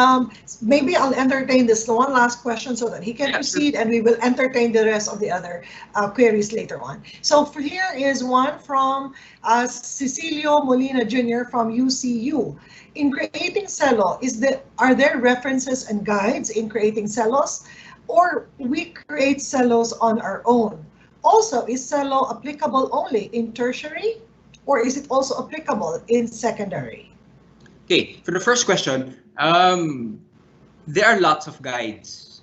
maybe I'll entertain this one last question so that he can proceed, and we will entertain the rest of the other queries later on. So for here is one from Cecilio Molina Jr. from UCU. In creating CELO, are there references and guides in creating CELOs, or we create CELOs on our own? Also, is CELO applicable only in tertiary, or is it also applicable in secondary? Okay, for the first question, there are lots of guides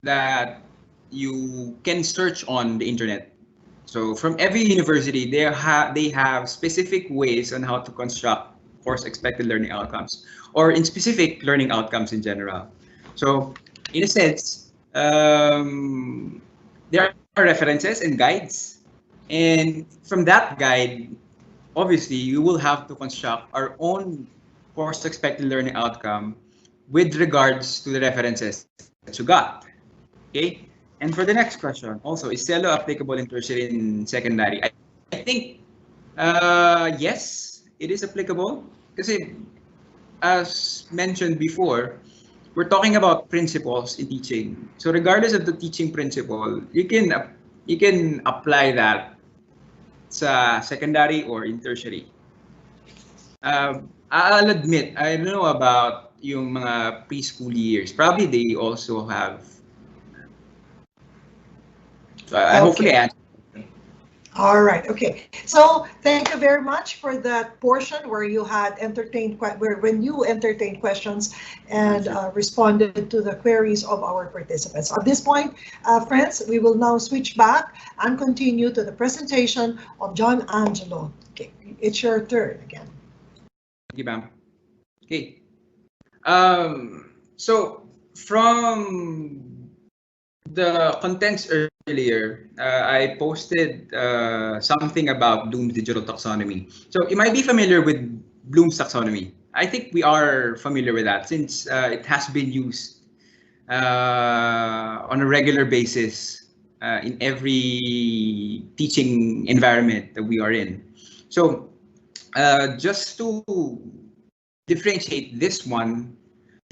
that you can search on the internet. So from every university, they have specific ways on how to construct course expected learning outcomes, or in specific learning outcomes in general. So in a sense, there are references and guides, and from that guide, obviously, you will have to construct our own course expected learning outcome with regards to the references that you got. Okay? And for the next question, also, is CELO applicable in tertiary and secondary? I think, yes, it is applicable. Because as mentioned before, we're talking about principles in teaching. So regardless of the teaching principle, you can apply that sa secondary or in tertiary. I'll admit, I don't know about yung mga preschool years. Probably they also have. So I hopefully answered. All right. Okay. So thank you very much for that portion where you had when you entertained questions and responded to the queries of our participants. At this point, friends, we will now switch back and continue to the presentation of John Angelo. Okay, it's your turn again. Thank you, ma'am. Okay. So from the contents earlier, I posted something about Bloom's digital taxonomy. So you might be familiar with Bloom's taxonomy. I think we are familiar with that since it has been used on a regular basis in every teaching environment that we are in. So just to differentiate this one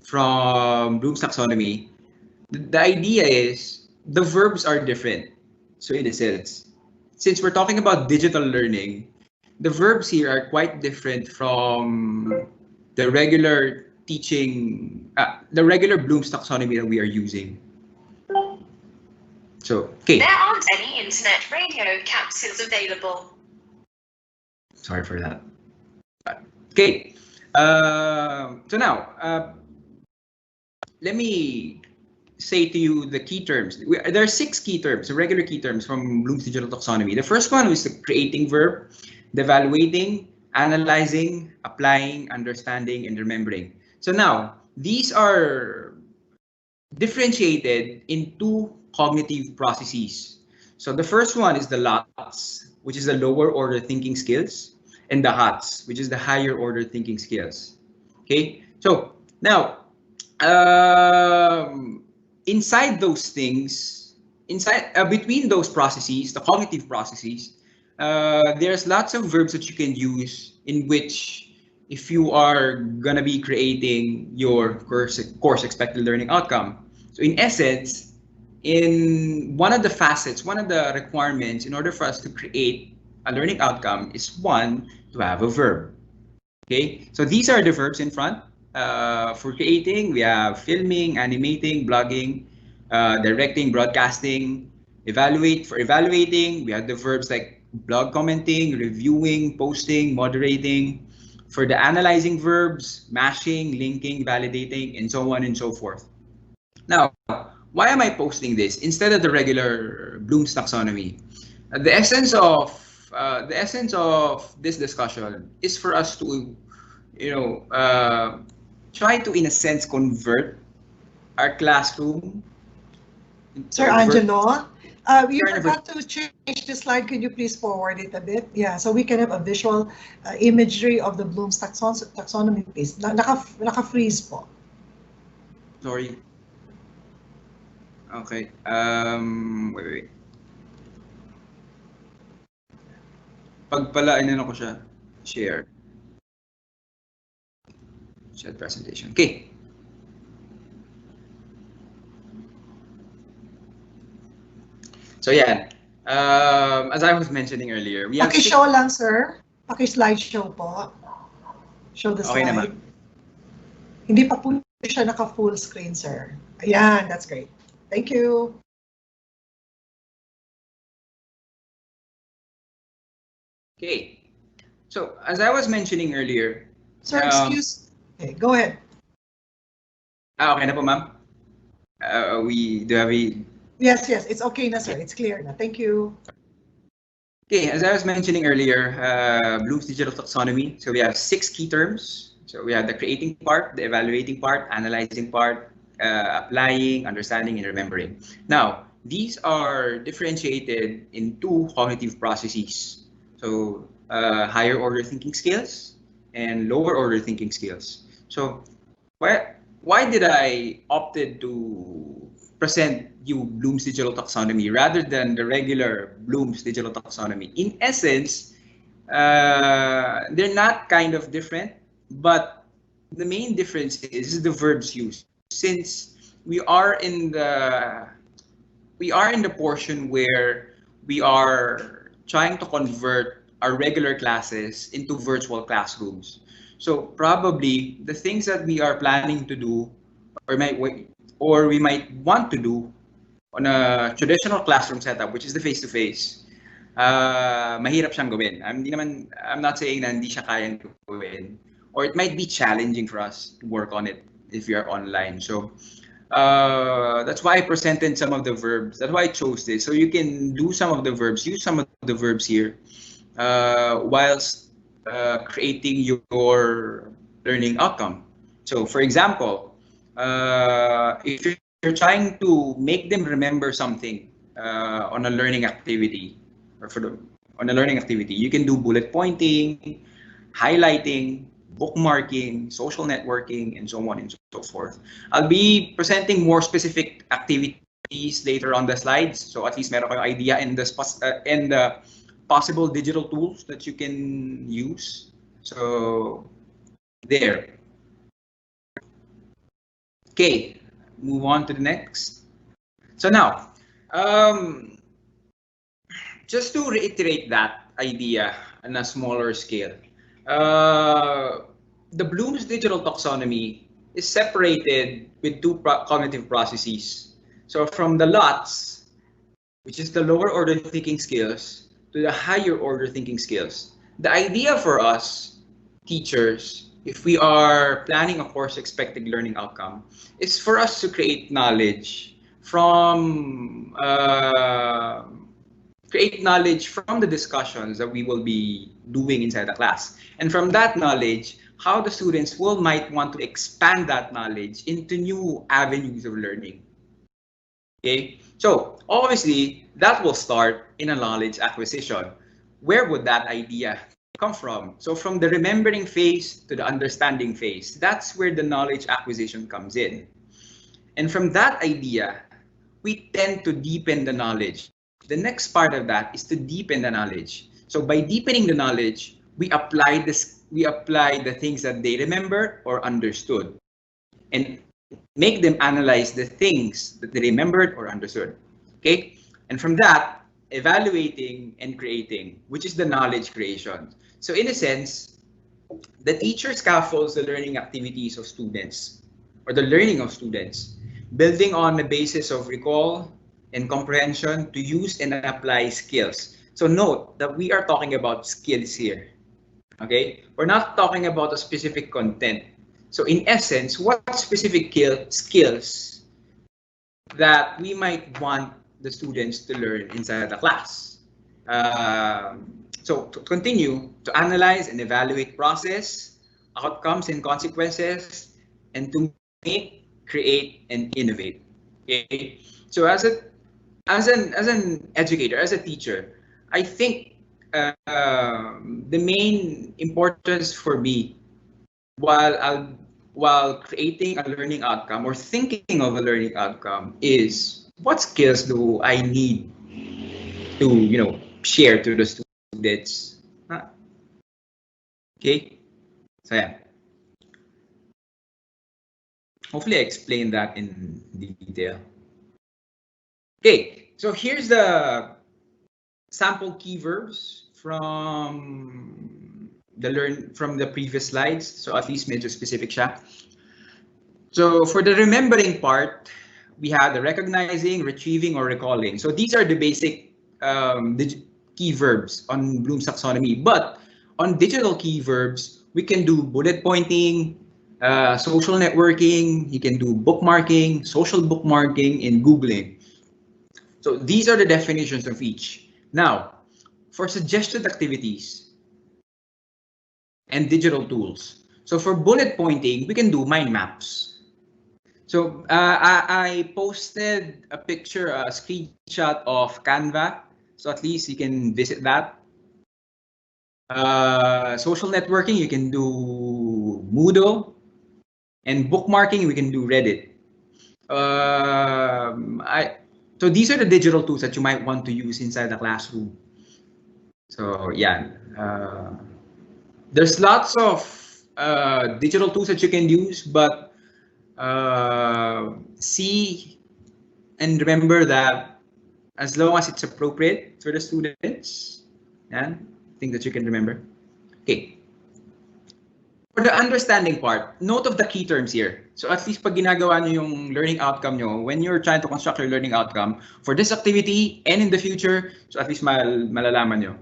from Bloom's taxonomy, the idea is the verbs are different. So in a sense, since we're talking about digital learning, the verbs here are quite different from the regular teaching, the regular Bloom's taxonomy that we are using. So, okay. There aren't any internet radio capsules available. Sorry for that. Okay. So now, let me say to you the key terms. There are 6 key terms, regular key terms from Bloom's digital taxonomy. The first one is the creating verb, the evaluating, analyzing, applying, understanding, and remembering. So now, these are differentiated in 2 cognitive processes. So the first one is the LOTS, which is the lower order thinking skills, and the HOTS, which is the higher order thinking skills. Okay, so now, inside those things, between those processes, the cognitive processes, there's lots of verbs that you can use in which, if you are gonna be creating your course expected learning outcome. So in essence, in one of the facets, one of the requirements in order for us to create a learning outcome is one, to have a verb. Okay, so these are the verbs in front. For creating, we have filming, animating, blogging, directing, broadcasting. For evaluating, we have the verbs like blog commenting, reviewing, posting, moderating. For the analyzing verbs, mashing, linking, validating, and so on and so forth. Now, why am I posting this instead of the regular Bloom's taxonomy? The essence of this discussion is for us to, try to, in a sense, convert our classroom. Sir Angelo, you forgot to change the slide. Could you please forward it a bit? Yeah, so we can have a visual imagery of the Bloom's taxonomy piece. Naka-freeze po. Sorry. Okay. Wait. Pag pala, ko siya. Share. Share presentation. Okay. So yeah, as I was mentioning earlier, we have Paki-show lang, sir. Paki-slideshow po. Show the Okay slide. naman. Hindi pa po siya naka-full screen, sir. Ayan, that's great. Thank you. Okay. So as I was mentioning earlier, Sir, excuse. Okay, go ahead. Okay na po, ma'am. We do have a. Yes, it's okay na, sir. It's clear na. Thank you. Okay, as I was mentioning earlier, Bloom's digital taxonomy. So we have 6 key terms. So we have the creating part, the evaluating part, analyzing part, applying, understanding, and remembering. Now, these are differentiated in 2 cognitive processes. So higher order thinking skills and lower order thinking skills. So why did I opted to present you Bloom's digital taxonomy rather than the regular Bloom's digital taxonomy? In essence, they're not kind of different, but the main difference is the verbs used. Since we are in the portion where we are trying to convert our regular classes into virtual classrooms. So probably the things that we are planning to do or we might want to do on a traditional classroom setup, which is the face-to-face, mahirap siyang gawin. I'm not saying na hindi siya kayang gawin, or it might be challenging for us to work on it if we are online. So that's why I presented some of the verbs. That's why I chose this. So you can do some of the verbs, use some of the verbs here, whilst creating your learning outcome. So for example, if you're trying to make them remember something on a learning activity, on a learning activity, you can do bullet pointing, highlighting, bookmarking, social networking, and so on and so forth. I'll be presenting more specific activities later on the slides, so at least meron kayong idea in the possible digital tools that you can use. So there. Okay, move on to the next. So now, just to reiterate that idea on a smaller scale, the Bloom's digital taxonomy is separated with 2 cognitive processes. So from the LOTS, which is the lower order thinking skills, to the higher order thinking skills. The idea for us, teachers, if we are planning a course expected learning outcome, is for us to create knowledge from the discussions that we will be doing inside the class. And from that knowledge, how the students might want to expand that knowledge into new avenues of learning. Okay, so obviously that will start in a knowledge acquisition. Where would that idea come from? So from the remembering phase to the understanding phase, that's where the knowledge acquisition comes in. And from that idea, we tend to deepen the knowledge. The next part of that is to deepen the knowledge. So by deepening the knowledge, we apply the things that they remember or understood, and make them analyze the things that they remembered or understood. Okay? And from that, evaluating and creating, which is the knowledge creation. So in a sense, the teacher scaffolds the learning activities of students, or the learning of students, building on the basis of recall and comprehension to use and apply skills. So note that we are talking about skills here. Okay? We're not talking about a specific content. So in essence, what specific skills that we might want the students to learn inside the class? So to continue to analyze and evaluate process, outcomes and consequences, and to make, create, and innovate. Okay? So as an educator, as a teacher, I think the main importance for me while creating a learning outcome or thinking of a learning outcome is what skills do I need to, share to the students? Okay, so yeah. Hopefully I explained that in detail. Okay, so here's the sample key verbs from the previous slides. So at least medyo specific siya. So for the remembering part, we have the recognizing, retrieving, or recalling. So these are the basic key verbs on Bloom's taxonomy. But on digital key verbs, we can do bullet pointing, social networking, you can do bookmarking, social bookmarking, and Googling. So these are the definitions of each. Now, for suggested activities and digital tools. So for bullet pointing, we can do mind maps. So I posted a picture, a screenshot of Canva. So at least you can visit that. Social networking, you can do Moodle. And bookmarking, we can do Reddit. So these are the digital tools that you might want to use inside the classroom. So yeah, there's lots of digital tools that you can use, but see and remember that as long as it's appropriate for the students, and things that you can remember. Okay. For the understanding part, note of the key terms here. So at least pag ginagawa nyo yung learning outcome nyo, when you're trying to construct your learning outcome for this activity and in the future, so at least malalaman nyo.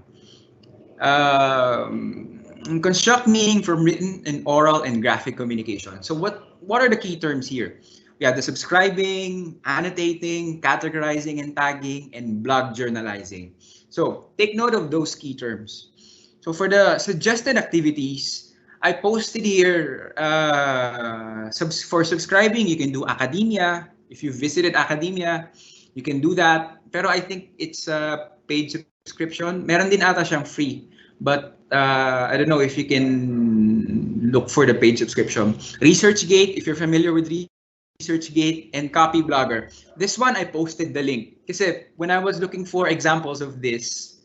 Construct meaning from written and oral and graphic communication. So what are the key terms here? We have the subscribing, annotating, categorizing and tagging, and blog journalizing. So take note of those key terms. So for the suggested activities, I posted here for subscribing, you can do academia. If you visited academia, you can do that. Pero I think it's a paid subscription. Meron din ata siyang free. But I don't know if you can look for the paid subscription. ResearchGate, if you're familiar with ResearchGate, and Copy Blogger. This one, I posted the link. Kasi when I was looking for examples of this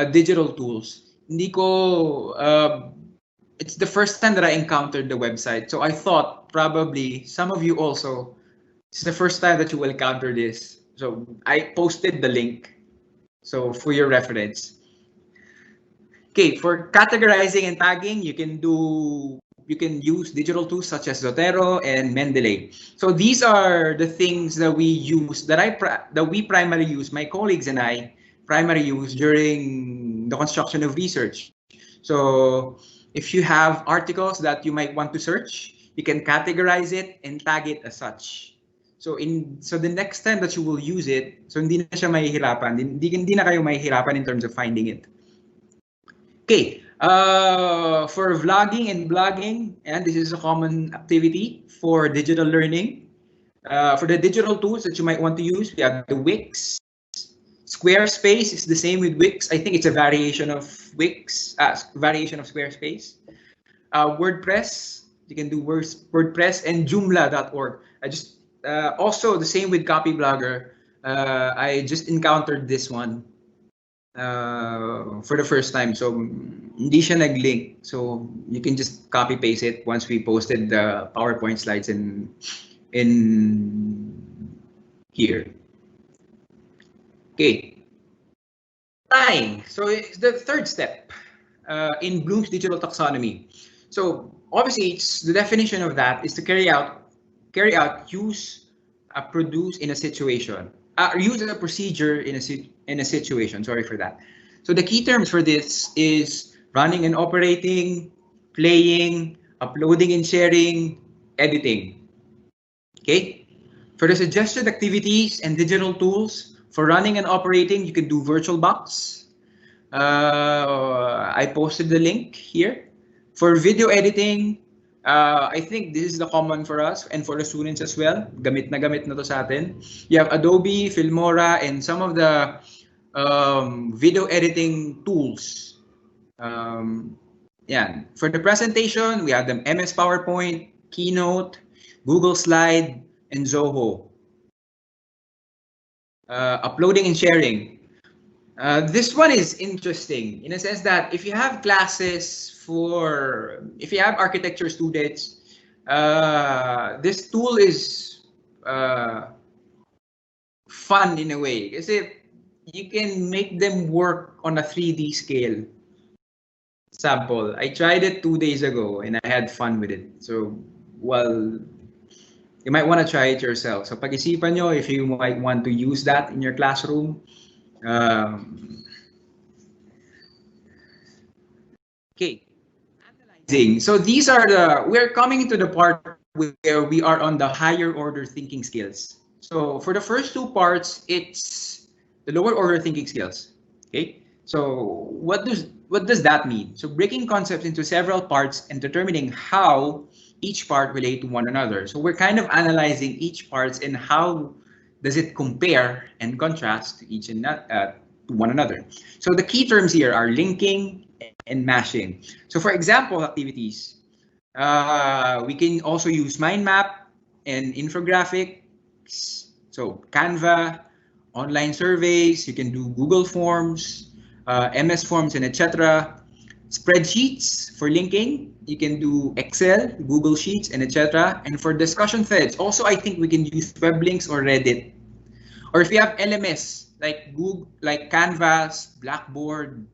digital tools, hindi ko, it's the first time that I encountered the website. So I thought probably some of you also, it's the first time that you will encounter this. So I posted the link. So for your reference. Okay, for categorizing and tagging, you can use digital tools such as Zotero and Mendeley. So these are the things that we use, that we primarily use, my colleagues and I primarily use during the construction of research. So if you have articles that you might want to search, you can categorize it and tag it as such. So the next time that you will use it, so hindi na siya mahihirapan, hindi na kayo mahihirapan in terms of finding it. Okay, for vlogging and blogging, and this is a common activity for digital learning. For the digital tools that you might want to use, we have the Wix. Squarespace is the same with Wix. I think it's a variation of Wix, variation of Squarespace. WordPress, you can do WordPress, and Joomla.org. I just also the same with Copy Blogger. I just encountered this one for the first time. So hindi siya nag-link. So you can just copy paste it once we posted the PowerPoint slides in here. Okay. Tying. So it's the third step in Bloom's digital taxonomy. So obviously the definition of that is to carry out, use, produce in a situation. Use a procedure in a situation. Sorry for that. So the key terms for this is running and operating, playing, uploading and sharing, editing. Okay. For the suggested activities and digital tools, for running and operating, you can do VirtualBox. I posted the link here. For video editing, I think this is the common for us and for the students as well. Gamit na to sa atin. You have Adobe, Filmora, and some of the video editing tools. Yeah. For the presentation, we have the MS PowerPoint, Keynote, Google Slide, and Zoho. uploading and sharing. This one is interesting in a sense that if you have if you have architecture students, this tool is fun in a way, kasi you can make them work on a 3D scale. Sample, I tried it 2 days ago and I had fun with it. So, well, you might want to try it yourself. So, pag-isipan nyo if you might want to use that in your classroom. Okay. So these are we're coming into the part where we are on the higher order thinking skills. So for the first two parts, it's the lower order thinking skills. Okay. So what does that mean? So breaking concepts into several parts and determining how each part relate to one another. So we're kind of analyzing each parts and how does it compare and contrast to each and to one another. So the key terms here are linking and mashing. So for example, activities, we can also use mind map and infographics. So Canva, online surveys, you can do Google Forms, MS Forms, and etc. Spreadsheets for linking, you can do Excel, Google Sheets, and etc. And for discussion threads, also I think we can use web links or Reddit. Or if you have LMS like Google, like Canvas, Blackboard,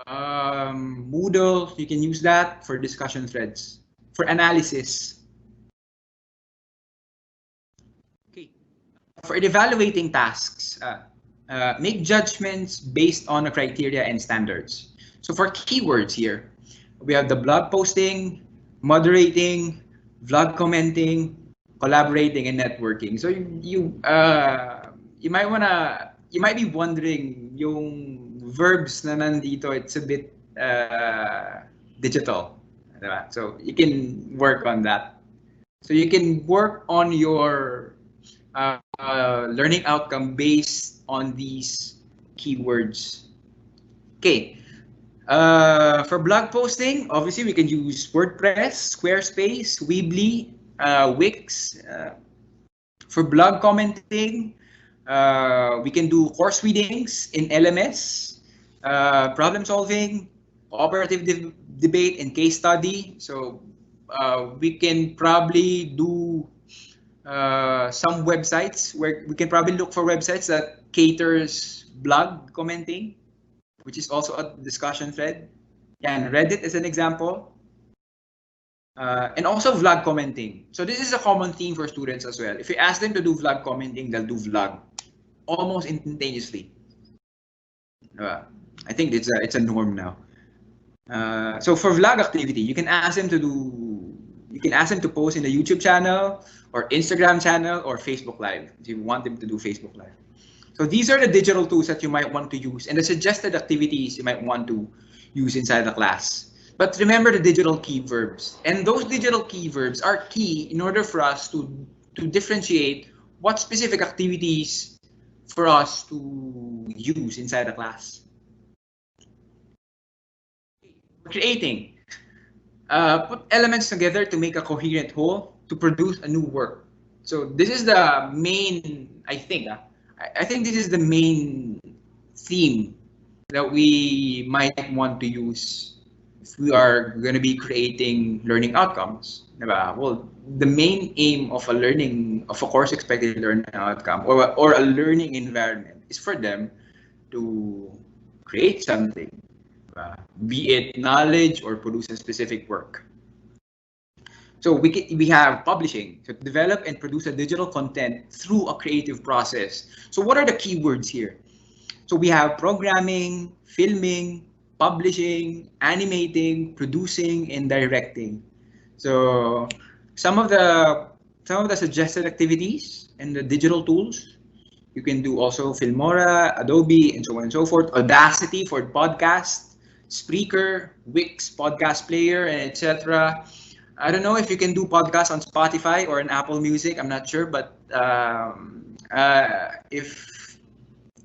Moodle, you can use that for discussion threads. For analysis. Okay. For evaluating tasks, make judgments based on a criteria and standards. So for keywords here, we have the blog posting, moderating, vlog commenting, collaborating, and networking. So you might be wondering yung verbs na nandito, it's a bit digital. Diba? So you can work on that. So you can work on your learning outcome based on these keywords. Okay. For blog posting, obviously we can use WordPress, Squarespace, Weebly, Wix. For blog commenting, we can do course readings in LMS, problem solving, cooperative debate, and case study. So we can probably do some websites where we can probably look for websites that caters blog commenting, which is also a discussion thread. And Reddit is an example. And also vlog commenting. So this is a common theme for students as well. If you ask them to do vlog commenting, they'll do vlog almost instantaneously. I think it's a norm now. So for vlog activity, you can ask them to post in the YouTube channel or Instagram channel or Facebook Live if you want them to do Facebook Live. So these are the digital tools that you might want to use and the suggested activities you might want to use inside the class. But remember the digital key verbs. And those digital key verbs are key in order for us to differentiate what specific activities for us to use inside the class. Creating. Put elements together to make a coherent whole to produce a new work. So this is the main, I think this is the main theme that we might want to use if we are going to be creating learning outcomes. Well, the main aim of a course expected learning outcome or a learning environment is for them to create something, be it knowledge or produce a specific work. So we have publishing, so develop and produce a digital content through a creative process. So what are the keywords here? So we have programming, filming, publishing, animating, producing, and directing. So some of the suggested activities and the digital tools, you can do also Filmora, Adobe, and so on and so forth. Audacity for podcast, Spreaker, Wix podcast player, and etc. I don't know if you can do podcasts on Spotify or on Apple Music. I'm not sure, but if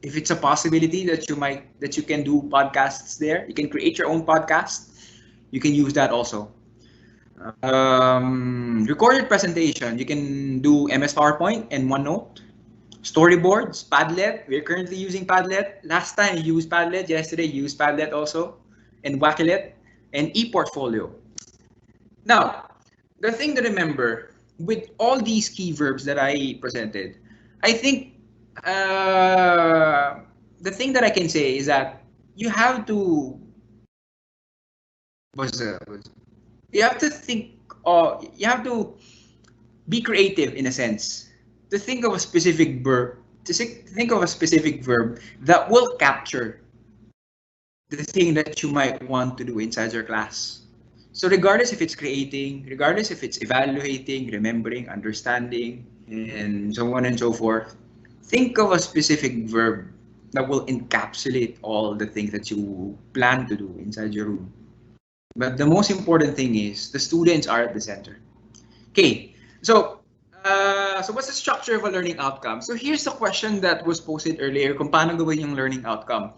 it's a possibility that you can do podcasts there, you can create your own podcast. You can use that also. Recorded presentation, you can do MS PowerPoint and OneNote. Storyboards, Padlet. We're currently using Padlet. Last time you used Padlet. Yesterday you used Padlet also. And Wakilet. And ePortfolio. Now, the thing to remember with all these key verbs that I presented, I think the thing that I can say is that you have to you have to think, or you have to be creative in a sense to think of a specific verb, think of a specific verb that will capture the thing that you might want to do inside your class. So regardless if it's creating, regardless if it's evaluating, remembering, understanding, and so on and so forth, think of a specific verb that will encapsulate all the things that you plan to do inside your room. But the most important thing is the students are at the center. Okay, so what's the structure of a learning outcome? So here's the question that was posted earlier, kung paano gawin yung learning outcome.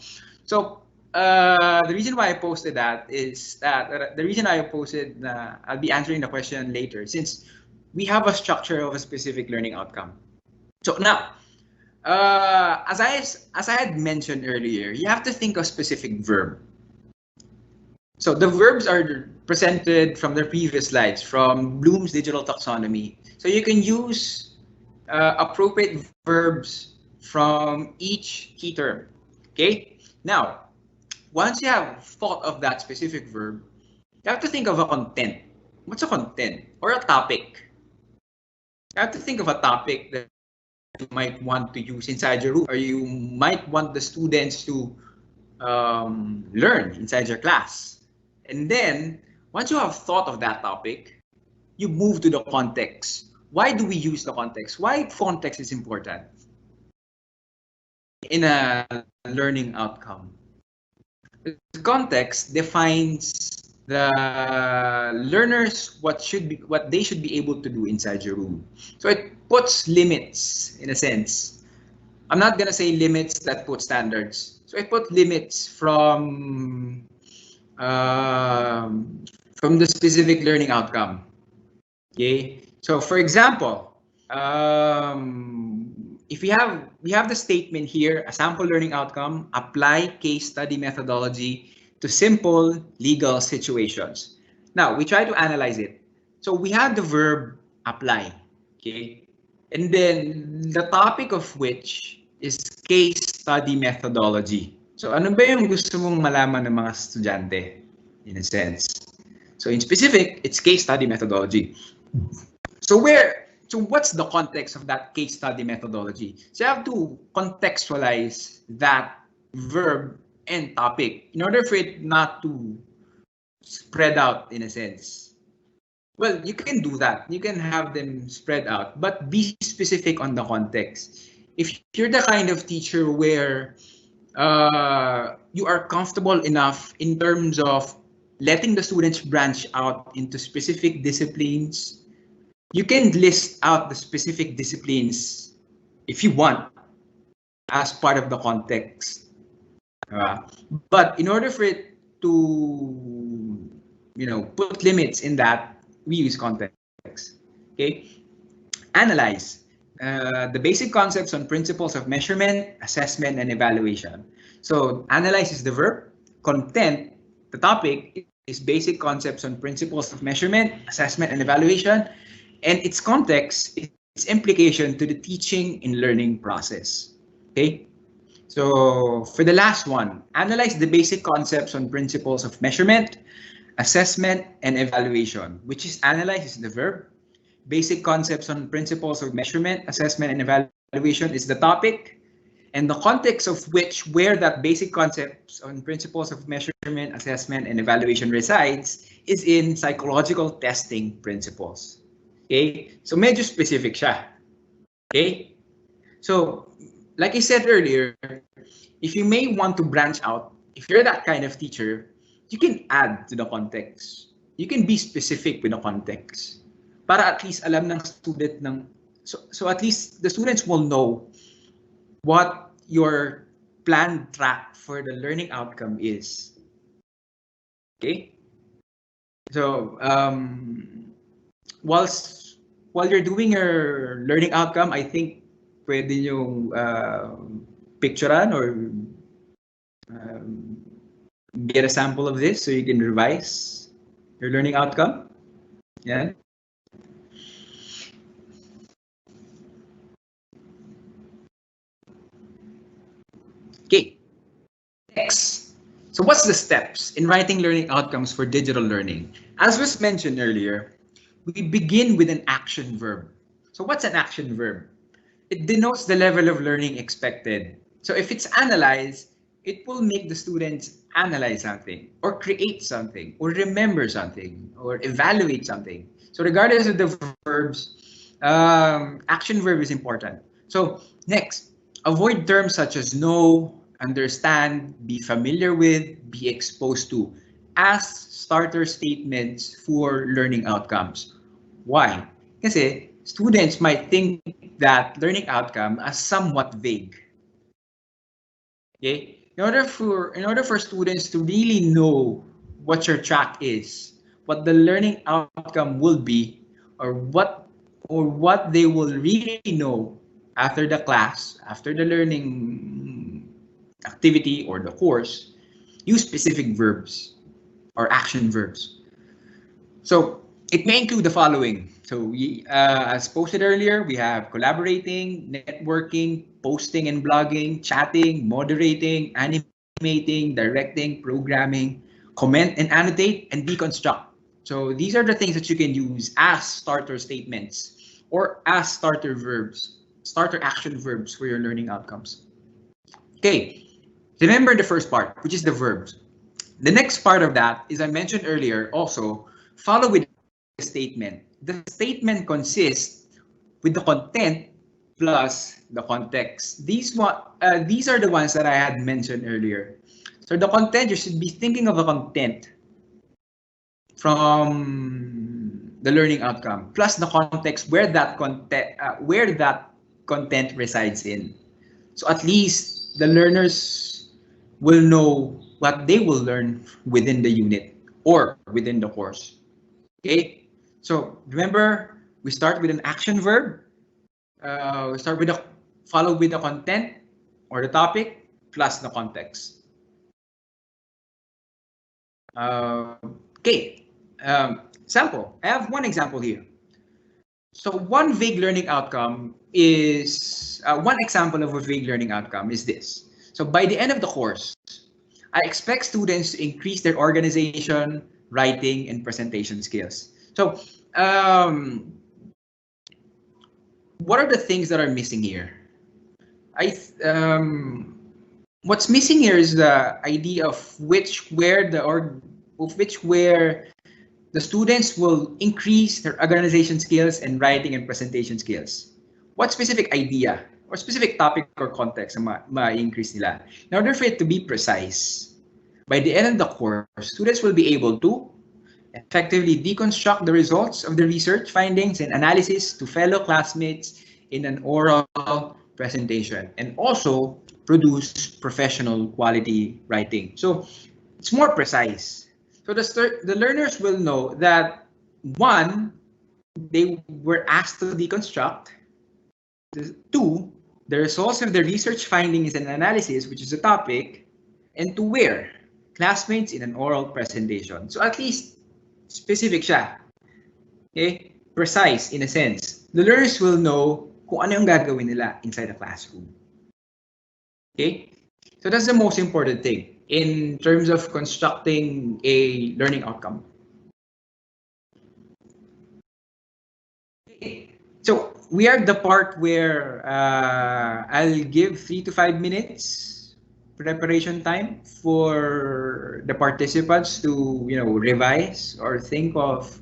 So the reason why I posted that is that the reason I posted, I'll be answering the question later, since we have a structure of a specific learning outcome. So now, as I had mentioned earlier, you have to think of specific verb. So the verbs are presented from the previous slides from Bloom's digital taxonomy. So you can use appropriate verbs from each key term. Okay. Now, once you have thought of that specific verb, you have to think of a content. What's a content? Or a topic? You have to think of a topic that you might want to use inside your room, or you might want the students to learn inside your class. And then, once you have thought of that topic, you move to the context. Why do we use the context? Why context is important in a learning outcome? The context defines the learners what they should be able to do inside your room. So it puts limits in a sense. I'm not gonna say limits that put standards. So it put limits from the specific learning outcome. Okay. So for example, if we have the statement here, a sample learning outcome, apply case study methodology to simple legal situations. Now we try to analyze it. So we have the verb apply, okay? And then the topic of which is case study methodology. So ano ba yung gusto mong malaman ng mga estudyante in a sense? So in specific, it's case study methodology. So what's the context of that case study methodology? So you have to contextualize that verb and topic in order for it not to spread out in a sense. Well, you can do that. You can have them spread out, but be specific on the context. If you're the kind of teacher where you are comfortable enough in terms of letting the students branch out into specific disciplines, you can list out the specific disciplines if you want as part of the context. But in order for it to, put limits in that, we use context. Okay, analyze. The basic concepts on principles of measurement, assessment, and evaluation. So analyze is the verb. Content, the topic, is basic concepts on principles of measurement, assessment, and evaluation. And its context, its implication to the teaching and learning process. Okay. So for the last one, analyze the basic concepts on principles of measurement, assessment, and evaluation, which is analyze is the verb. Basic concepts on principles of measurement, assessment, and evaluation is the topic, and the context of where that basic concepts on principles of measurement, assessment, and evaluation resides is in psychological testing principles. Okay, so medyo specific siya. Okay, so like I said earlier, if you may want to branch out, if you're that kind of teacher, you can add to the context. You can be specific with the context. Para at least alam ng student so at least the students will know what your planned track for the learning outcome is. Okay? So while you're doing your learning outcome, I think pwede nyo picturean or get a sample of this so you can revise your learning outcome. Yeah. Okay. Next. So what's the steps in writing learning outcomes for digital learning? As was mentioned earlier, we begin with an action verb. So what's an action verb? It denotes the level of learning expected. So if it's analyze, it will make the students analyze something or create something or remember something or evaluate something. So regardless of the verbs, action verb is important. So next, avoid terms such as know, understand, be familiar with, be exposed to as starter statements for learning outcomes. Why? Kasi students might think that learning outcome as somewhat vague. Okay? In order for students to really know what your track is, what the learning outcome will be, or what they will really know after the class, after the learning activity or the course, use specific verbs or action verbs. So it may include the following. So as posted earlier, we have collaborating, networking, posting and blogging, chatting, moderating, animating, directing, programming, comment and annotate, and deconstruct. So these are the things that you can use as starter statements or as starter verbs, starter action verbs for your learning outcomes. Okay, remember the first part, which is the verbs. The next part of that is I mentioned earlier also, follow with a statement. The statement consists with the content plus the context. These are the ones that I had mentioned earlier. So the content, you should be thinking of a content from the learning outcome plus the context where that content resides in. So at least the learners will know what they will learn within the unit or within the course. Okay, so remember, we start with an action verb. We start with follow with the content or the topic plus the context. Okay, sample. I have one example here. So one vague learning outcome is, one example of a vague learning outcome is this. So by the end of the course, I expect students to increase their organization, writing, and presentation skills. So what are the things that are missing here? What's missing here is the idea of where the students will increase their organization skills and writing and presentation skills. What specific idea or specific topic or context ma-increase nila? In order for it to be precise, by the end of the course, students will be able to effectively deconstruct the results of the research findings and analysis to fellow classmates in an oral presentation and also produce professional quality writing. So it's more precise. So the learners will know that, one, they were asked to deconstruct. Two, the results of the research findings and analysis, which is a topic, and to where? Classmates in an oral presentation. So at least specific siya. Okay? Precise in a sense. The learners will know kung ano yung gagawin nila inside the classroom. Okay? So that's the most important thing in terms of constructing a learning outcome. Okay. So we are at the part where I'll give 3 to 5 minutes preparation time for the participants to, revise or think of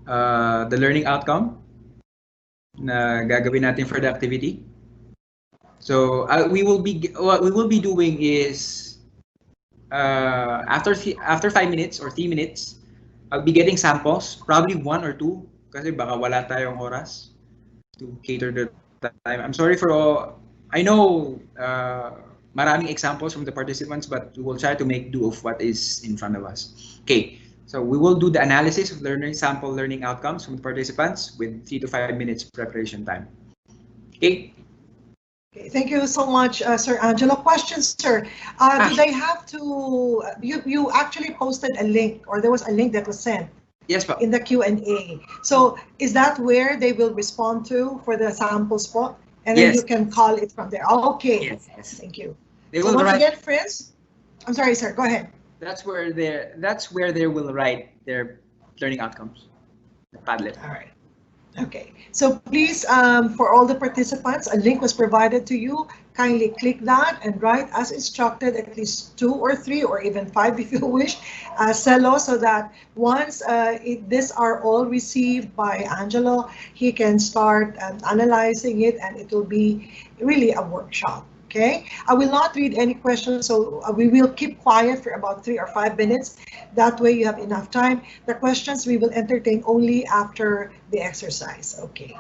the learning outcome na gagawin natin for the activity. So what we will be doing is after 5 minutes or 3 minutes, I'll be getting samples, probably 1 or 2, kasi baka wala tayong oras to cater the time. I'm sorry for all. I know maraming examples from the participants, but we will try to make do of what is in front of us. Okay, so we will do the analysis of sample learning outcomes from the participants with 3 to 5 minutes preparation time. Okay, Okay, thank you so much, Sir Angelo. Question, sir. Do they have to, you actually posted a link, or there was a link that was sent Yes, po. in the Q&A. So is that where they will respond to for the sample spot? And then you Yes. can call it from there. Okay, Yes, yes. thank you. They So will once write. again, friends, I'm sorry, sir, go ahead. That's where they will write their learning outcomes. The Padlet. All right. Okay, so please, for all the participants, a link was provided to you. Kindly click that and write as instructed at least 2 or 3 or even 5 if you wish, CELO, so that once these are all received by Angelo, he can start analyzing it and it will be really a workshop. Okay, I will not read any questions, so we will keep quiet for about 3 or 5 minutes. That way you have enough time. The questions we will entertain only after the exercise. Okay.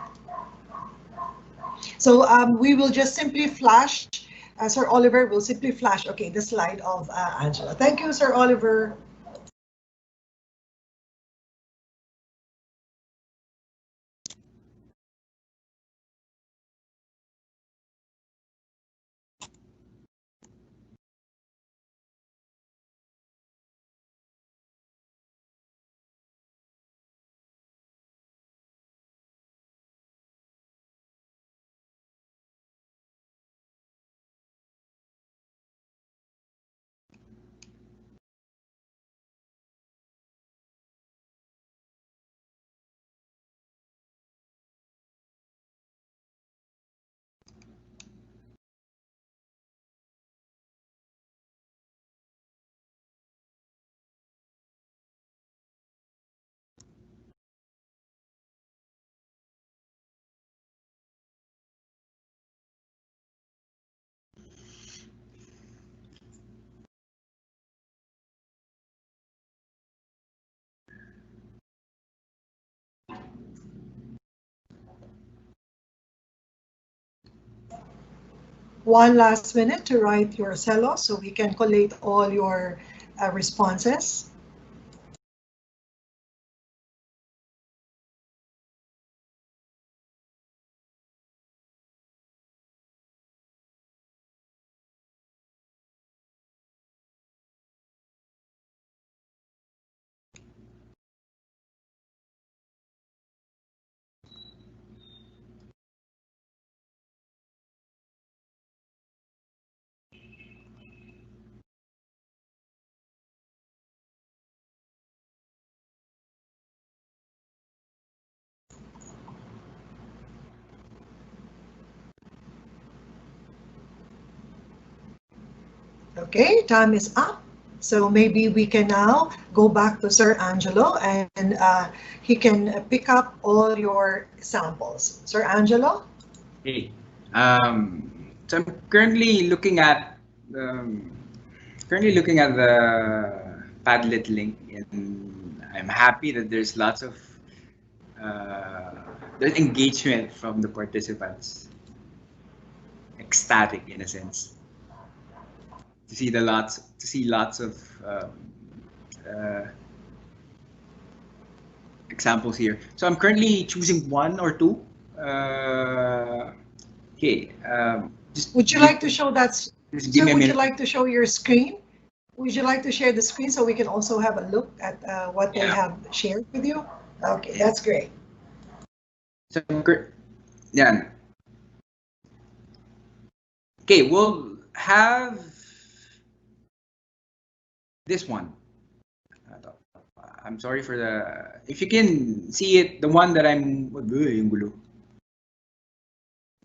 So we will just simply flash, Sir Oliver will simply flash, okay, the slide of Angela. Thank you, Sir Oliver. One last minute to write your CELO so we can collate all your responses. Okay, time is up. So maybe we can now go back to Sir Angelo and he can pick up all your samples. Sir Angelo? Okay. So I'm currently looking at the Padlet link, and I'm happy that there's lots of there's engagement from the participants. Ecstatic in a sense to see lots of uh, examples here. So I'm currently choosing 1 or 2. Okay. Would you like to show that? Just Sir, give me a would you minute. like to show your screen? Would you like to share the screen so we can also have a look at what they have shared with you? Okay, that's great. So, yeah. Okay, we'll have this one. I'm sorry for the, if you can see it, the one that I'm,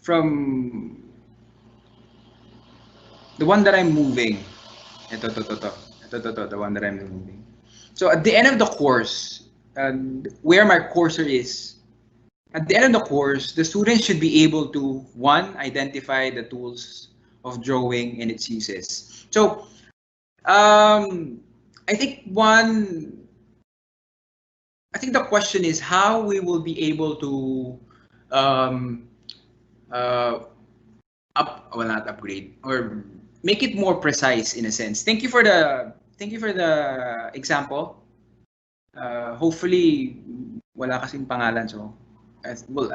from the one that I'm moving. Ito, the one that I'm moving. So at the end of the course, where my cursor is, at the end of the course, the students should be able to, 1, identify the tools of drawing and its uses. So I think the question is how we will be able to not upgrade, or make it more precise in a sense. Thank you for the example. Hopefully wala kasing pangalan, so well,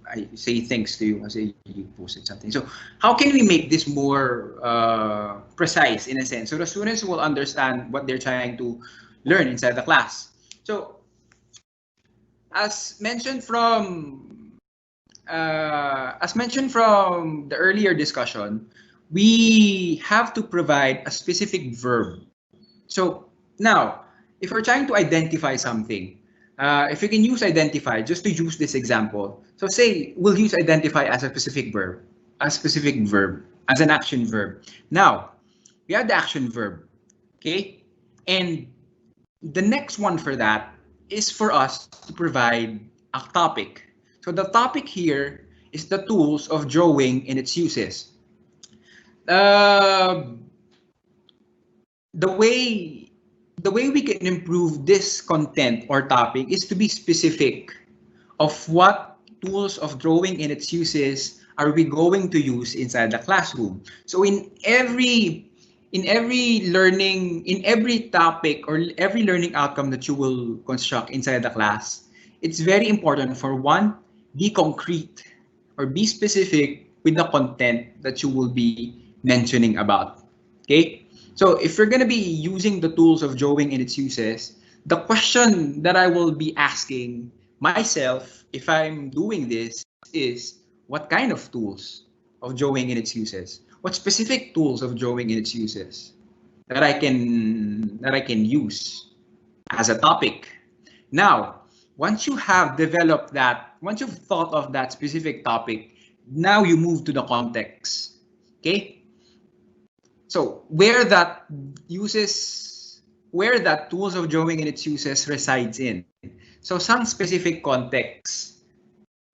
I say thanks to you. I say you posted something. So how can we make this more precise in a sense, so the students will understand what they're trying to learn inside the class? So as mentioned from the earlier discussion, we have to provide a specific verb. So now, if we're trying to identify something, if we can use identify, just to use this example. So say we'll use identify as a specific verb, as an action verb. Now, we have the action verb, okay? And the next one for that is for us to provide a topic. So the topic here is the tools of drawing and its uses. The way we can improve this content or topic is to be specific of what tools of drawing and its uses are we going to use inside the classroom. So in every topic or every learning outcome that you will construct inside the class, it's very important for one, be concrete or be specific with the content that you will be mentioning about. Okay? So if you're going to be using the tools of drawing and its uses, the question that I will be asking myself if I'm doing this is, what kind of tools of drawing and its uses? What specific tools of drawing and its uses that I can use as a topic? Now, once you have developed that, once you've thought of that specific topic, now you move to the context. Okay? So where that tools of drawing and its uses resides in. So some specific context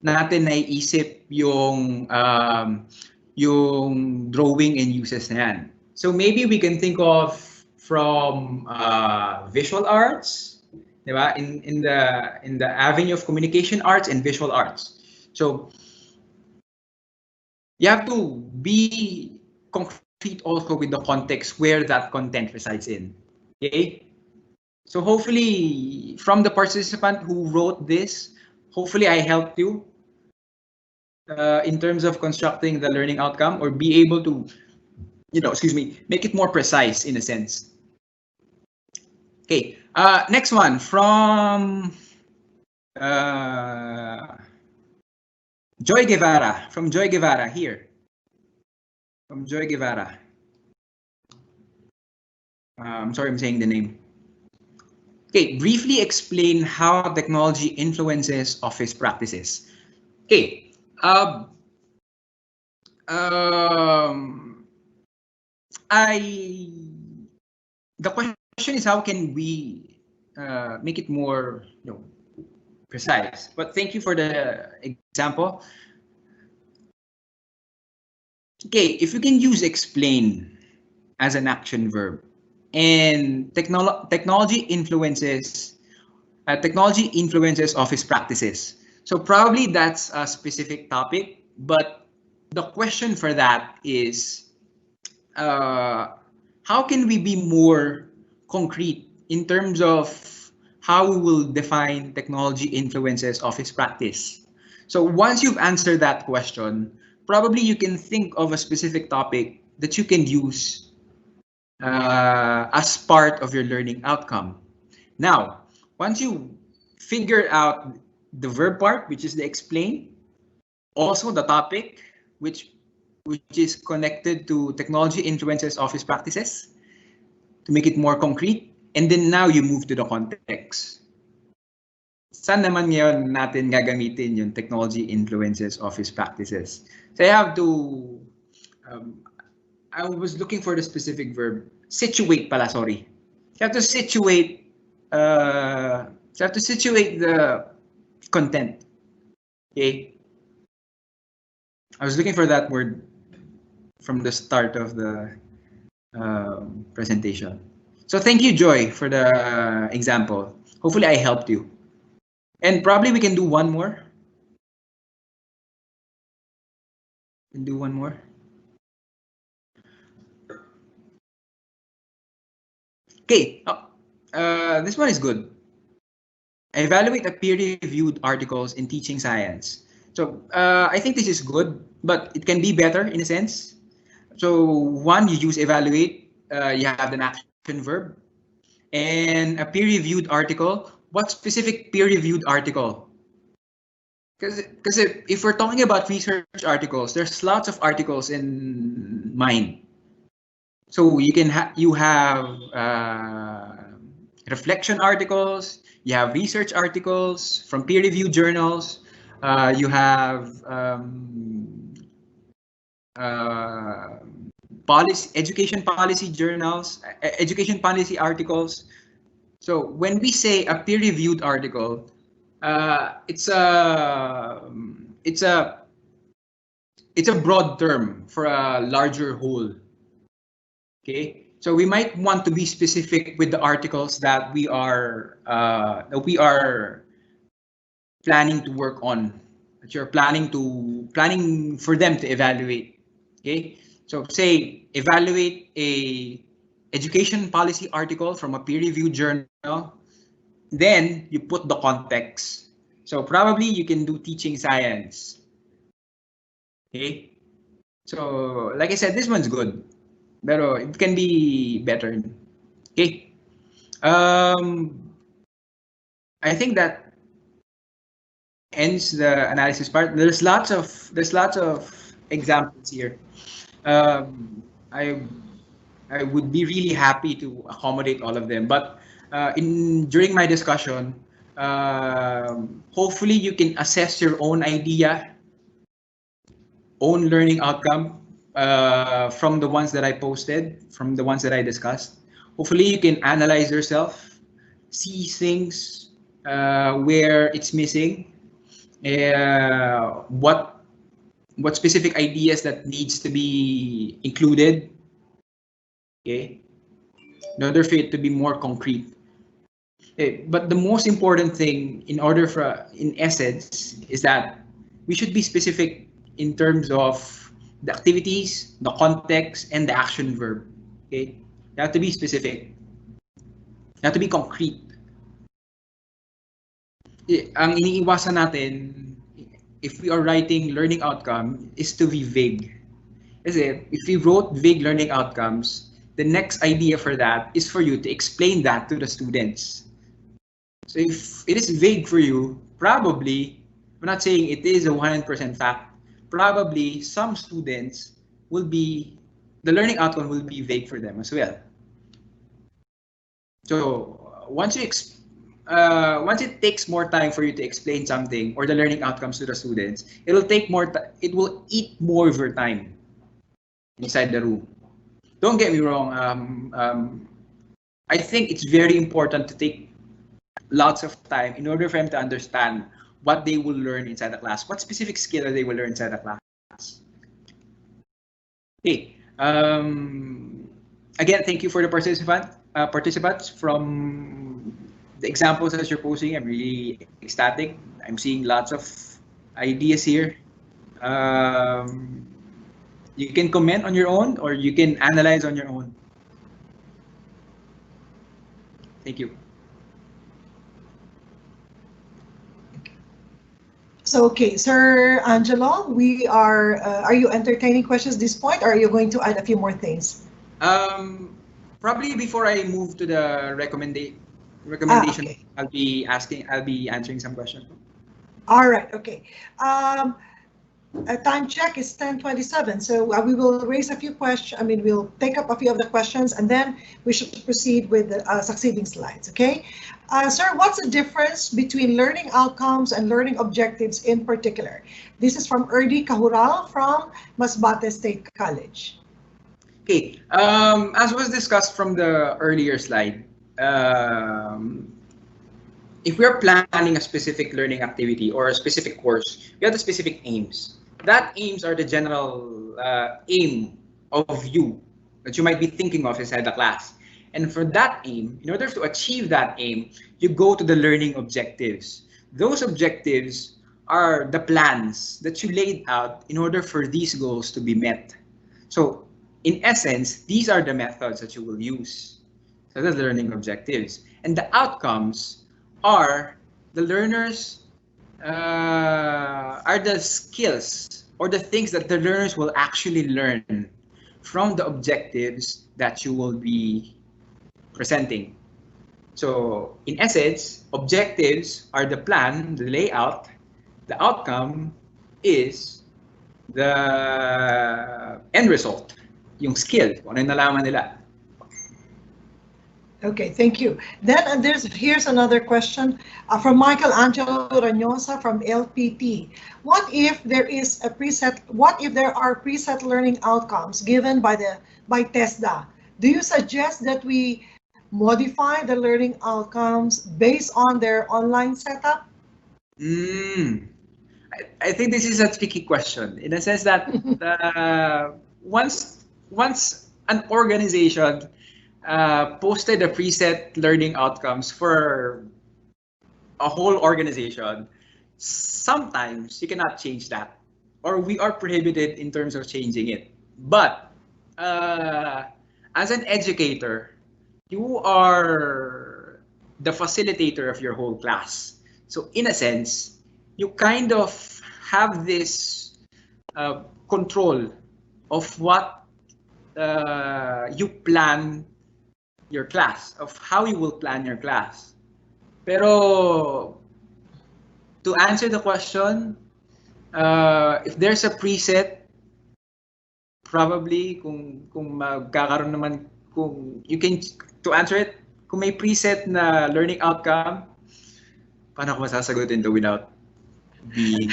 natin naiisip yung drawing and uses na yan. So maybe we can think of from visual arts, diba? In the avenue of communication arts and visual arts. So you have to be concrete also with the context where that content resides in. Okay? So hopefully from the participant who wrote this, hopefully I helped you in terms of constructing the learning outcome, or be able to, make it more precise in a sense. Okay, next one from Joy Guevara. From Joy Guevara here. From Joy Guevara. I'm sorry I'm saying the name. Okay, briefly explain how technology influences office practices. Okay. The question is, how can we make it more precise? But thank you for the example. Okay, if you can use explain as an action verb, and technology influences office practices. So probably that's a specific topic, but the question for that is, how can we be more concrete in terms of how we will define technology influences office practice? So once you've answered that question, probably you can think of a specific topic that you can use as part of your learning outcome. Now, once you figure out the verb part, which is the explain, also the topic, which is connected to technology influences office practices, to make it more concrete, and then now you move to the context. Saan naman ngayon natin gagamitin yung technology influences office practices? So I have to, I was looking for the specific verb. Situate pala, sorry. You have to situate, the content. Okay. I was looking for that word from the start of the presentation. So thank you, Joy, for the example. Hopefully I helped you. And probably we can do one more. Okay, this one is good. Evaluate a peer-reviewed articles in teaching science. So I think this is good, but it can be better in a sense. So one, you use evaluate, you have an action verb, and a peer-reviewed article. What specific peer-reviewed article? Because if we're talking about research articles, there's lots of articles in mind. So you have reflection articles, you have research articles from peer-reviewed journals, you have education policy journals, education policy articles. So when we say a peer-reviewed article, it's a broad term for a larger whole. Okay, so we might want to be specific with the articles that we are planning to work on, that you're planning for them to evaluate. Okay, so say evaluate a education policy article from a peer-reviewed journal, then you put the context. So probably you can do teaching science. Okay, so like I said, this one's good, but it can be better. Okay, I think that ends the analysis part. There's lots of examples here. I would be really happy to accommodate all of them, but during my discussion, hopefully you can assess your own idea, own learning outcome from the ones that I posted, from the ones that I discussed. Hopefully you can analyze yourself, see things where it's missing, what specific ideas that needs to be included, okay, in order for it to be more concrete. Okay, but the most important thing in essence is that we should be specific in terms of the activities, the context, and the action verb. Okay, you have to be specific. You have to be concrete. Ang iniiwasan natin, if we are writing learning outcome, is to be vague. Kasi if we wrote vague learning outcomes, the next idea for that is for you to explain that to the students. So if it is vague for you, probably, I'm not saying it is a 100% fact, probably some students the learning outcome will be vague for them as well. So once it takes more time for you to explain something or the learning outcomes to the students, it will eat more of your time inside the room. Don't get me wrong. I think it's very important to take lots of time in order for them to understand what they will learn inside the class, what specific skill they will learn inside the class. Okay. Again, thank you for the participants from the examples that you're posing. I'm really ecstatic. I'm seeing lots of ideas here. You can comment on your own or you can analyze on your own. Thank you. So, okay, Sir Angelo, are you entertaining questions at this point, or are you going to add a few more things? Probably before I move to the recommendation, okay. I'll be answering some questions. All right, okay. A time check is 10:27, so we will raise a few questions. I mean, we'll take up a few of the questions, and then we should proceed with the succeeding slides, okay? Sir, what's the difference between learning outcomes and learning objectives in particular? This is from Erdi Cahural from Masbate State College. Okay, as was discussed from the earlier slide, if we are planning a specific learning activity or a specific course, we have the specific aims. That aims are the general aim of you that you might be thinking of inside the class. And for that aim, in order to achieve that aim, you go to the learning objectives. Those objectives are the plans that you laid out in order for these goals to be met. So in essence, these are the methods that you will use. So that's the learning objectives. And the outcomes are the learner's are the skills or the things that the learners will actually learn from the objectives that you will be presenting. So in essence, objectives are the plan, the layout. The outcome is the end result, yung skill, kung ano yung nalaman nila. Okay, thank you. Then here's another question from Michael Angelo Ranosa from LPT. What if there are preset learning outcomes given by TESDA? Do you suggest that we modify the learning outcomes based on their online setup? I think this is a tricky question in the sense that once an organization posted a preset learning outcomes for a whole organization, sometimes you cannot change that, or we are prohibited in terms of changing it. But as an educator, you are the facilitator of your whole class. So in a sense, you kind of have this control of what you plan your class, of how you will plan your class. Pero to answer the question, if there's a preset, probably kung magkakaroon naman, kung you can, to answer it, kung may preset na learning outcome, paano ko masasagutin to without being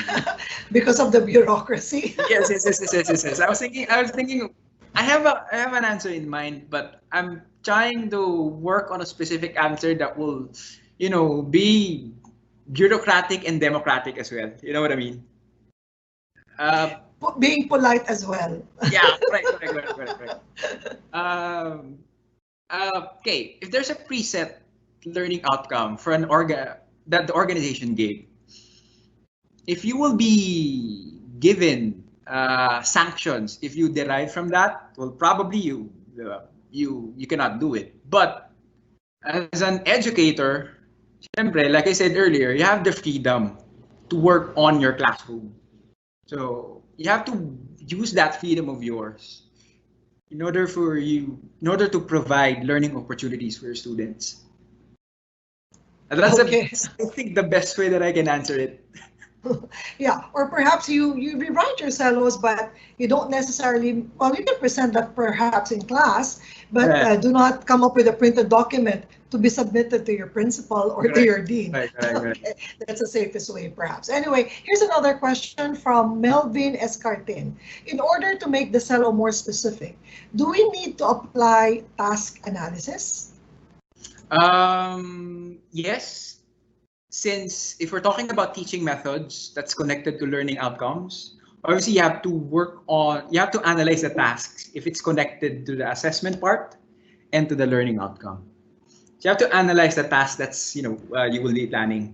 because of the bureaucracy? Yes. I was thinking I have an answer in mind, but I'm trying to work on a specific answer that will, be bureaucratic and democratic as well. You know what I mean? Being polite as well. Yeah, right. Okay, if there's a preset learning outcome for an that the organization gave, if you will be given sanctions if you derive from that, well, probably you cannot do it. But as an educator, syempre, like I said earlier, you have the freedom to work on your classroom. So you have to use that freedom of yours in order to provide learning opportunities for your students. And that's okay. I think the best way that I can answer it. Yeah, or perhaps you rewrite your CELOs, but you don't necessarily, well, you can present that perhaps in class, but do not come up with a printed document to be submitted to your principal or to your dean. Right. Okay, that's the safest way, perhaps. Anyway, here's another question from Melvin Escartin. In order to make the CELO more specific, do we need to apply task analysis? Yes. Since if we're talking about teaching methods that's connected to learning outcomes, obviously you have to analyze the tasks if it's connected to the assessment part and to the learning outcome. So you have to analyze the task that's, you will be planning.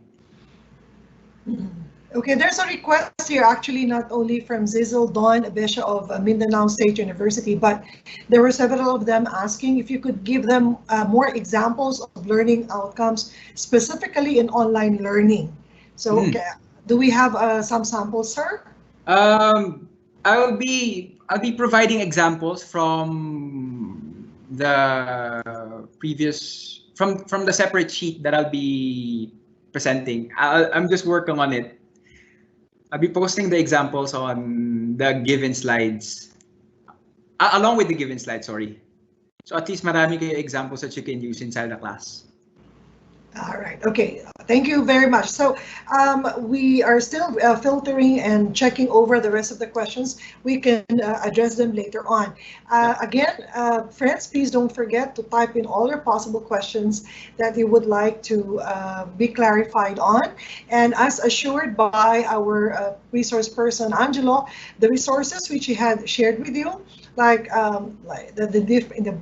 Okay, there's a request here actually not only from Zizzle Don Abesha of Mindanao State University, but there were several of them asking if you could give them more examples of learning outcomes, specifically in online learning. So do we have some samples, sir? I'll be providing examples from the previous from the separate sheet that I'll be presenting. I'm just working on it. I'll be posting the examples on the given slides, along with the given slides, sorry. So at least marami kayo examples that you can use inside the class. All right. Okay. Thank you very much. So we are still filtering and checking over the rest of the questions. We can address them later on. Again, friends, please don't forget to type in all your possible questions that you would like to be clarified on. And as assured by our resource person, Angelo, the resources which he had shared with you, like the diff in the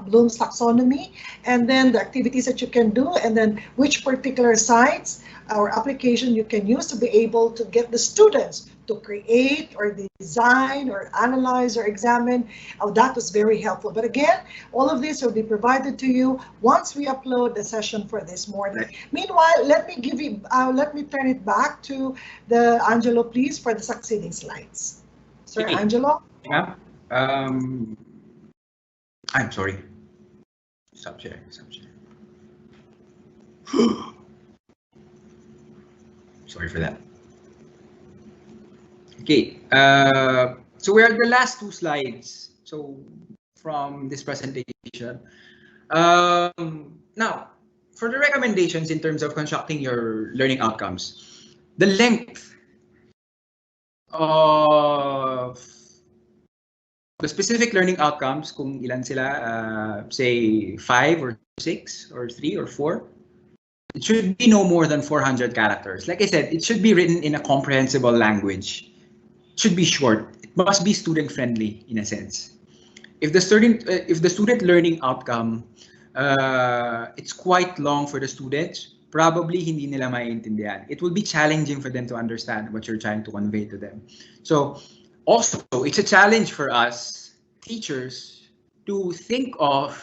Bloom's taxonomy, and then the activities that you can do, and then which particular sites or application you can use to be able to get the students to create or design or analyze or examine. Oh, that was very helpful. But again, all of this will be provided to you once we upload the session for this morning. Meanwhile, let me turn it back to the Angelo, please, for the succeeding slides. Sir Okay. Angelo? Yeah. I'm sorry. Stop sharing. Sorry for that. Okay. So we're at the last two slides. So from this presentation. Now, for the recommendations in terms of constructing your learning outcomes, the length of the specific learning outcomes, kung ilan sila, say 5 or 6 or 3 or 4, it should be no more than 400 characters. Like I said, it should be written in a comprehensible language. It should be short. It must be student friendly in a sense. If the student learning outcome, it's quite long for the students, probably hindi nila maiintindihan. It will be challenging for them to understand what you're trying to convey to them. So also, it's a challenge for us teachers to think of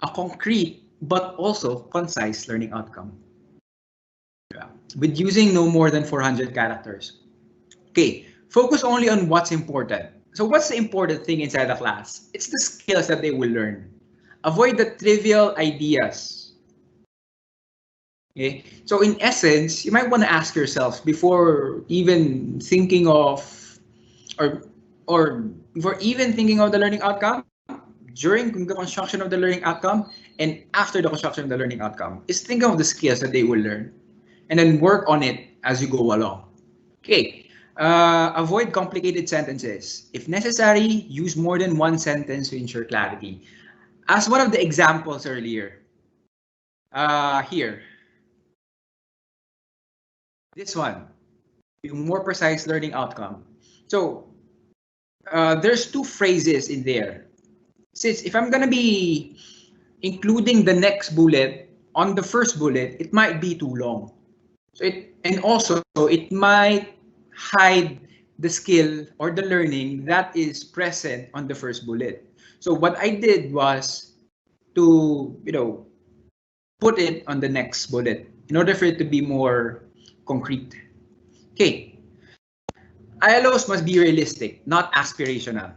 a concrete but also concise learning outcome. Yeah. With using no more than 400 characters. Okay, focus only on what's important. So what's the important thing inside the class? It's the skills that they will learn. Avoid the trivial ideas. Okay, so in essence, you might want to ask yourselves before even thinking of or before even thinking of the learning outcome, during the construction of the learning outcome, and after the construction of the learning outcome, is think of the skills that they will learn and then work on it as you go along. Okay. Avoid complicated sentences. If necessary, use more than one sentence to ensure clarity. As one of the examples earlier, here, this one, more precise learning outcome. So there's two phrases in there. Since if I'm gonna be including the next bullet on the first bullet, it might be too long. So it might hide the skill or the learning that is present on the first bullet. So what I did was to, put it on the next bullet in order for it to be more concrete. Okay. ILOs must be realistic, not aspirational.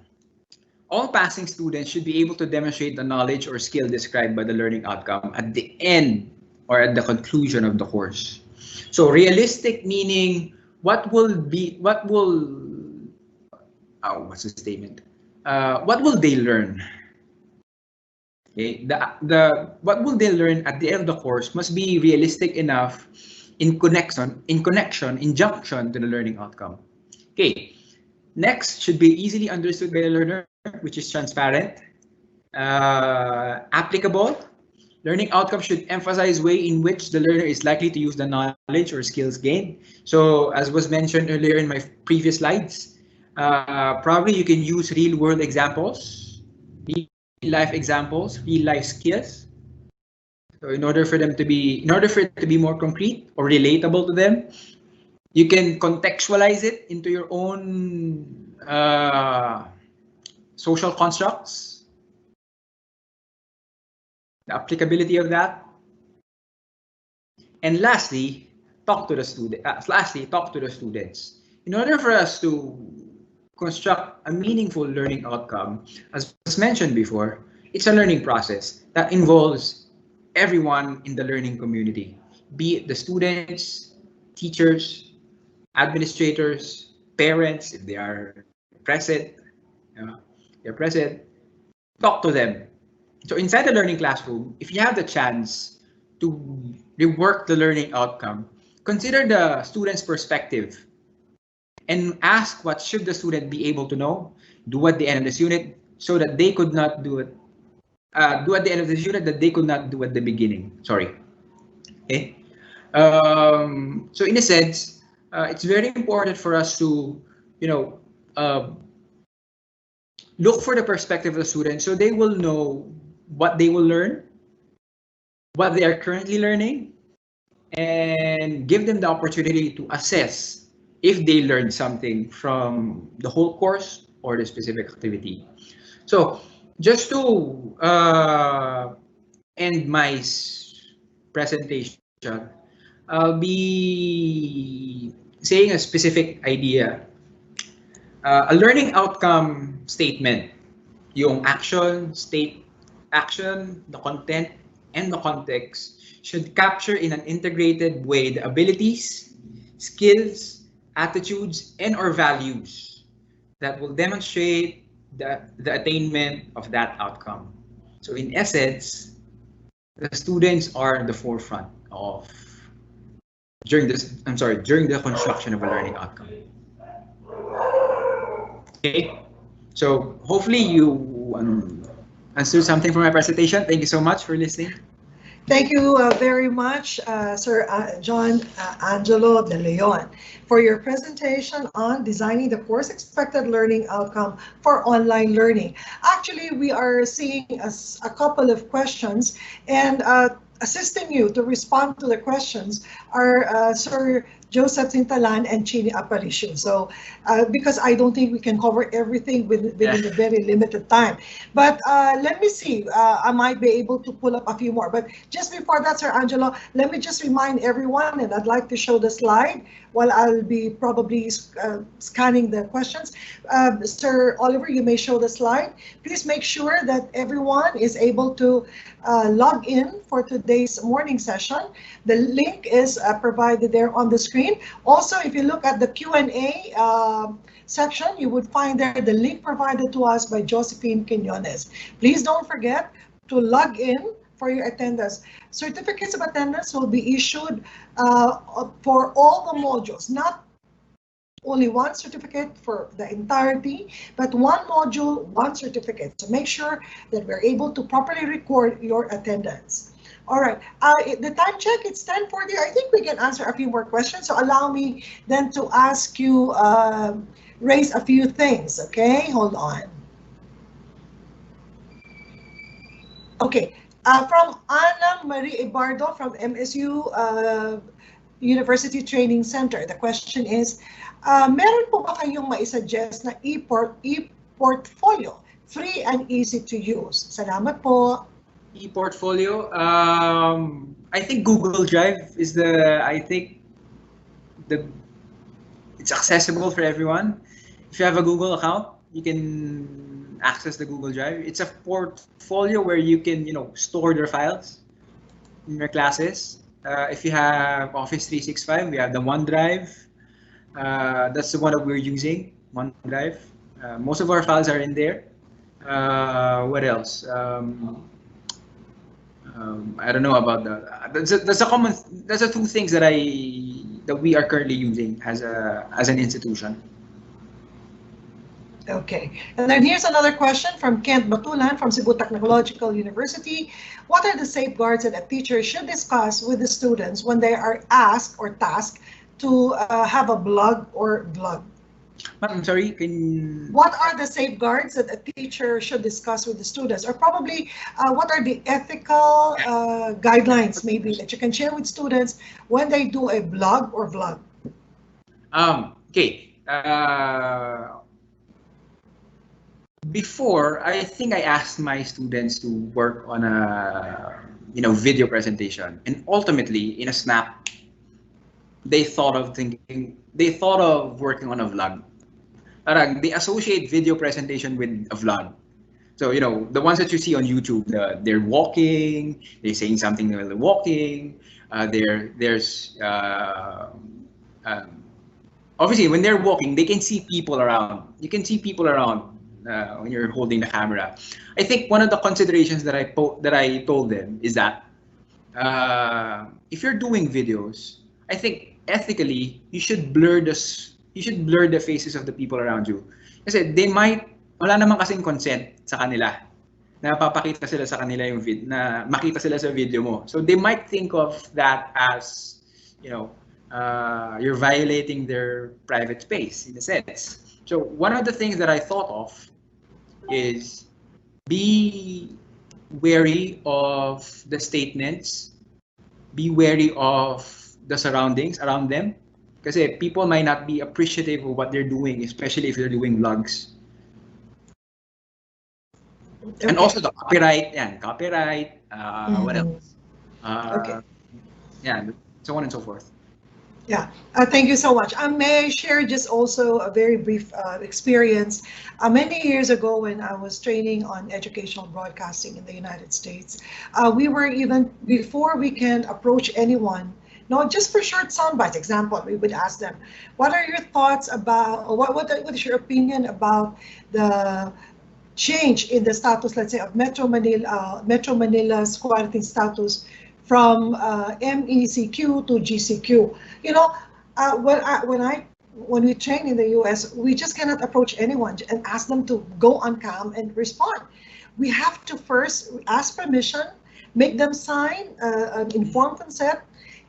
All passing students should be able to demonstrate the knowledge or skill described by the learning outcome at the end or at the conclusion of the course. So realistic meaning what's the statement? What will they learn? Okay, what will they learn at the end of the course must be realistic enough in conjunction to the learning outcome. Okay, next should be easily understood by the learner, which is transparent, applicable. Learning outcome should emphasize way in which the learner is likely to use the knowledge or skills gained. So as was mentioned earlier in my previous slides, probably you can use real world examples, real life examples, real life skills. So in order for it to be more concrete or relatable to them, you can contextualize it into your own social constructs. The applicability of that. And lastly, talk to the students. In order for us to construct a meaningful learning outcome, as was mentioned before, it's a learning process that involves everyone in the learning community, be it the students, teachers, administrators, parents, if they are present, talk to them. So inside the learning classroom, if you have the chance to rework the learning outcome, consider the student's perspective and ask what should the student be able to know, do at the end of this unit, so that they could not do it, do at the end of this unit that they could not do at the beginning. Sorry. Okay. So in a sense, it's very important for us to, look for the perspective of the student so they will know what they will learn, what they are currently learning, and give them the opportunity to assess if they learned something from the whole course or the specific activity. So just to end my presentation, I'll be saying a specific idea. A learning outcome statement, yung action, the content, and the context should capture in an integrated way the abilities, skills, attitudes, and or values that will demonstrate the attainment of that outcome. So in essence, the students are the forefront of during the construction of a learning outcome. Okay, so hopefully you understood something from my presentation. Thank you so much for listening. Thank you very much, Sir John Angelo De Leon, for your presentation on designing the course expected learning outcome for online learning. Actually, we are seeing a couple of questions, and assisting you to respond to the questions are Sir Joseph Sintalan and Chini Aparicio. So because I don't think we can cover everything within a very limited time. But let me see, I might be able to pull up a few more. But just before that, Sir Angelo, let me just remind everyone, and I'd like to show the slide while I'll be probably scanning the questions. Sir Oliver, you may show the slide. Please make sure that everyone is able to log in for today's morning session. The link is provided there on the screen. Also, if you look at the Q&A section, you would find there the link provided to us by Josephine Quinones. Please don't forget to log in for your attendance. Certificates of attendance will be issued for all the modules, not only one certificate for the entirety, but one module, one certificate. So make sure that we're able to properly record your attendance. All right, the time check, it's 10:40. I think we can answer a few more questions. So allow me then to ask you, raise a few things, okay? Hold on. Okay, from Ana Marie Ibardo from MSU University Training Center. The question is, meron po ba kayong maisuggest na e-portfolio? Free and easy to use. Salamat po. E-portfolio, I think Google Drive is it's accessible for everyone. If you have a Google account, you can access the Google Drive. It's a portfolio where you can, store your files in your classes. If you have Office 365, we have the OneDrive. That's the one that we're using, OneDrive. Most of our files are in there. What else? I don't know about that. That's the two things that we are currently using as an institution. Okay, and then here's another question from Kent Batulan from Cebu Technological University. What are the safeguards that a teacher should discuss with the students when they are asked or tasked to have a blog or vlog? I'm sorry, What are the safeguards that a teacher should discuss with the students? Or probably, what are the ethical guidelines, maybe, that you can share with students when they do a blog or vlog? Okay. Before, I think I asked my students to work on a video presentation, and ultimately, in a snap, they thought of working on a vlog. They associate video presentation with a vlog. So, the ones that you see on YouTube, they're walking, they're saying something while they're walking. Obviously, when they're walking, they can see people around. You can see people around when you're holding the camera. I think one of the considerations that I told them is that if you're doing videos, I think ethically you should blur the faces of the people around you. Kasi wala naman kasing consent sa kanila na papakita sila sa kanila yung na makita sila sa video mo. So they might think of that as, you're violating their private space in a sense. So one of the things that I thought of is be wary of the statements, be wary of the surroundings around them. Kasi people might not be appreciative of what they're doing, especially if they're doing vlogs. Okay. And also the copyright, copyright, what else? Okay. Yeah, so on and so forth. Yeah, thank you so much. May I share just also a very brief experience. Many years ago when I was training on educational broadcasting in the United States, we were even, before we can approach anyone, no, just for short sound bites, example, we would ask them, what are your thoughts about, or what is your opinion about the change in the status, let's say, of Metro Manila's quarantine status from MECQ to GCQ. You know, when we train in the US, we just cannot approach anyone and ask them to go on cam and respond. We have to first ask permission, make them sign an informed consent,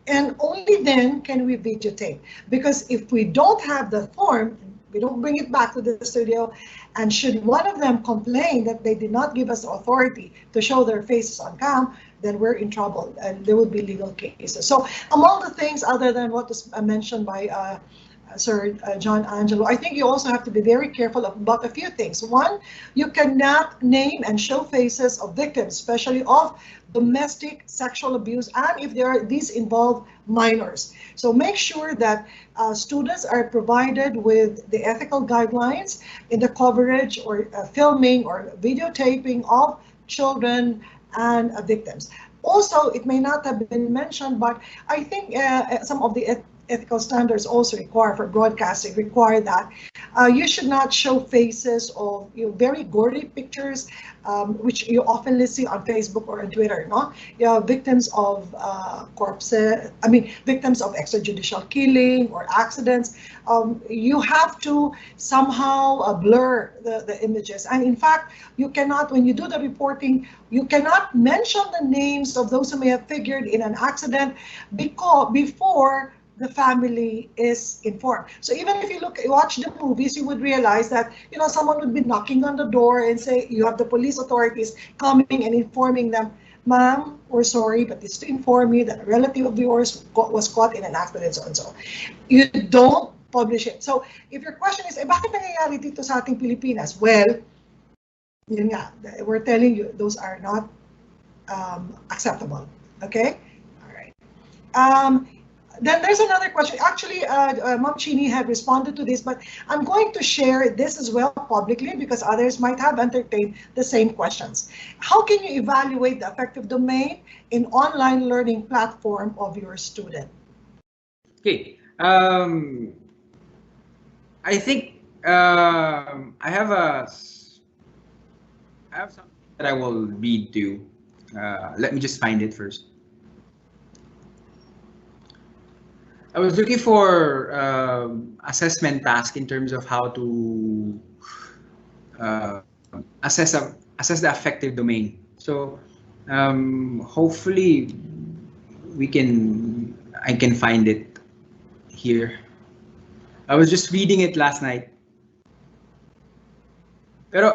and only then can we videotape. Because if we don't have the form, we don't bring it back to the studio, and should one of them complain that they did not give us the authority to show their faces on cam, then we're in trouble and there would be legal cases. So among the things other than what was mentioned by Sir John Angelo, I think you also have to be very careful about a few things. One, you cannot name and show faces of victims, especially of domestic sexual abuse, and if these involve minors. So make sure that students are provided with the ethical guidelines in the coverage or filming or videotaping of children and victims. Also, it may not have been mentioned, but I think some of the ethical standards also require for broadcasting that you should not show faces of very gory pictures, which you often see on Facebook or on Twitter. No, victims of corpses. I mean, victims of extrajudicial killing or accidents. You have to somehow blur the images, and in fact, you cannot, when you do the reporting, you cannot mention the names of those who may have figured in an accident before the family is informed. So even if you watch the movies, you would realize that someone would be knocking on the door and say you have the police authorities coming and informing them, ma'am, we're sorry, but it's to inform you that a relative of yours was caught in an accident, so and so. You don't publish it. So if your question is, bakit nangyayari dito sa ating Pilipinas? Well, yun nga, we're telling you those are not acceptable. Okay, all right. Then there's another question. Actually, Ma'am Chini had responded to this, but I'm going to share this as well publicly because others might have entertained the same questions. How can you evaluate the affective domain in online learning platform of your student? Okay. I think I have something that I will read to you. Let me just find it first. I was looking for assessment task in terms of how to assess the affective domain. So hopefully I can find it here. I was just reading it last night. Pero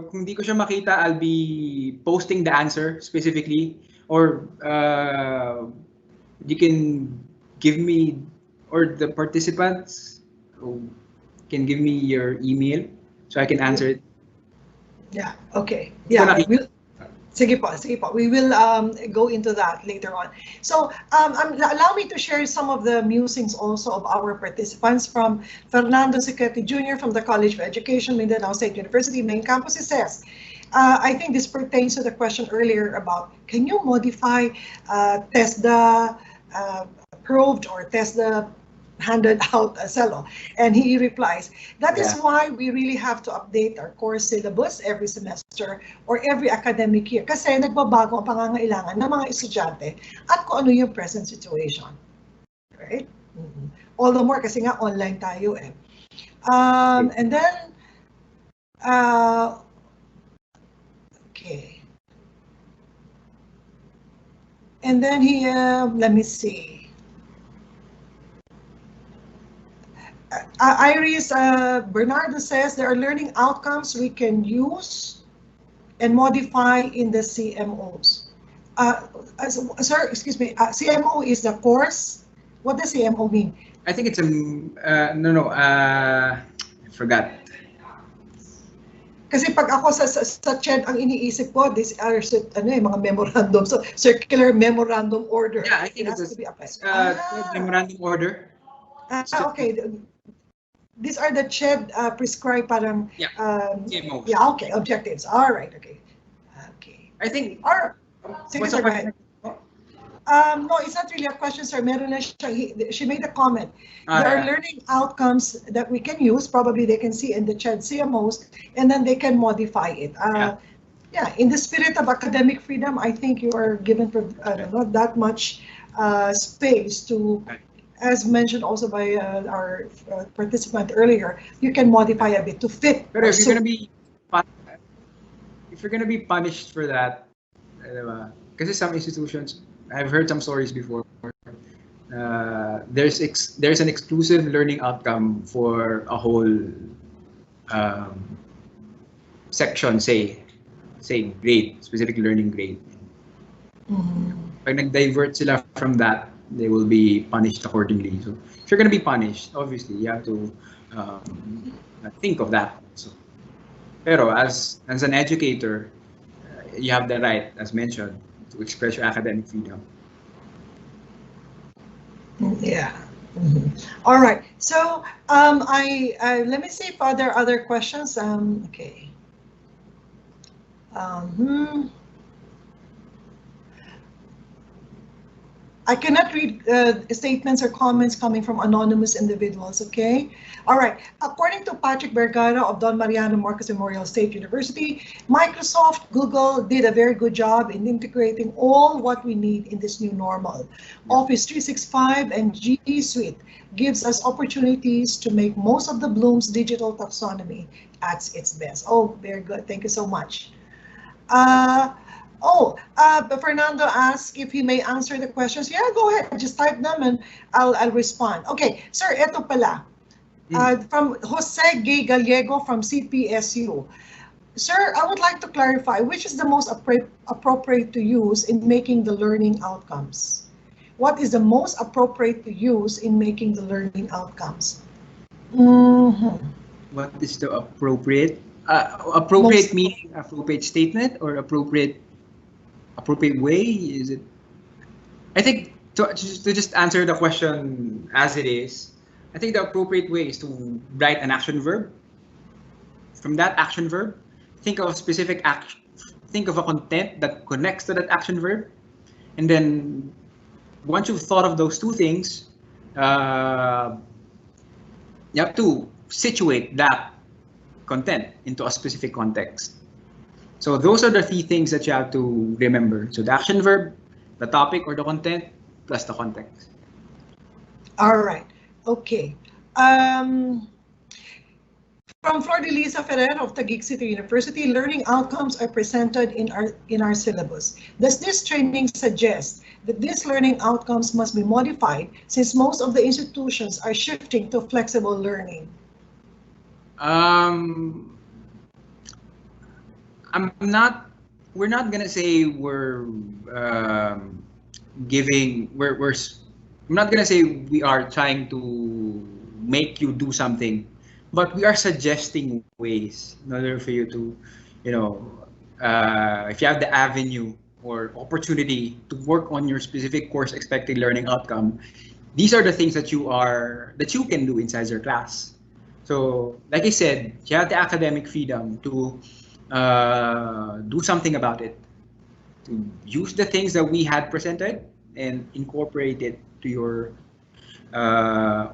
kung di ko siya makita, I'll be posting the answer specifically, or you can give me, or the participants can give me your email so I can answer it. Yeah, okay. Yeah, sige po. We will go into that later on. So allow me to share some of the musings also of our participants. From Fernando Secretti Jr. from the College of Education, Mindanao State University, main campus. He says, I think this pertains to the question earlier about, can you modify TESDA approved or TESDA handed out a CELO? And he replies, that is why we really have to update our course syllabus every semester or every academic year, kasi nagbabago ang pangangailangan ng mga estudyante at kung ano yung present situation. Right? All the more kasi nga online tayo eh. And then, okay. And then he, let me see. Iris Bernardo says there are learning outcomes we can use and modify in the CMOs. Sir, excuse me, CMO is the course What does CMO mean? I think it's a I forgot. Kasi pag ako sa CHED, ang iniisip ko, these are mga memorandum. So, circular memorandum order. Yeah, I think it has it's to be applied. memorandum order. Okay. These are the CHED prescribed parang... Yeah, CMOs. Yeah, okay, objectives. All right, okay. Okay. I think... Sige, sir, go ahead. No, it's not really a question, sir. She made a comment. There are learning outcomes that we can use. Probably they can see in the CHED CMOs, and then they can modify it. Yeah, in the spirit of academic freedom, I think you are given not that much space to, as mentioned also by our participant earlier, you can modify a bit to fit. But if you're gonna be punished for that, because some institutions, I've heard some stories before. There's an exclusive learning outcome for a whole section, say grade, specific learning grade. Pag nag-divert sila from that, they will be punished accordingly. So if you're gonna be punished, obviously you have to think of that. So, pero as an educator, you have the right, as mentioned, to express your academic freedom. Yeah. All right. So let me see if there are other questions. Okay. I cannot read statements or comments coming from anonymous individuals, okay? All right, according to Patrick Vergara of Don Mariano Marcos Memorial State University, Microsoft, Google did a very good job in integrating all what we need in this new normal. Office 365 and G Suite gives us opportunities to make most of the Bloom's digital taxonomy at its best. Oh, very good, thank you so much. Fernando asked if he may answer the questions. Yeah, go ahead. Just type them and I'll respond. Okay, sir, eto pala. From Jose Gay Gallego from CPSU. Sir, I would like to clarify which is the most appropriate to use in making the learning outcomes. What is the most appropriate to use in making the learning outcomes? What is the appropriate? Appropriate meaning appropriate statement or appropriate way? Is it? I think to just answer the question as it is, I think the appropriate way is to write an action verb. From that action verb, think of a specific action. Think of a content that connects to that action verb, and then once you've thought of those two things, you have to situate that content into a specific context. So those are the three things that you have to remember. So the action verb, the topic or the content, plus the context. All right. Okay. From Flor de Lisa Ferrer of Taguig City University, learning outcomes are presented in our syllabus. Does this training suggest that these learning outcomes must be modified since most of the institutions are shifting to flexible learning? We're not gonna say I'm not gonna say we are trying to make you do something, but we are suggesting ways in order for you to, if you have the avenue or opportunity to work on your specific course expected learning outcome, these are the things that you can do inside your class. So, like I said, you have the academic freedom to do something about it, to use the things that we had presented and incorporate it to your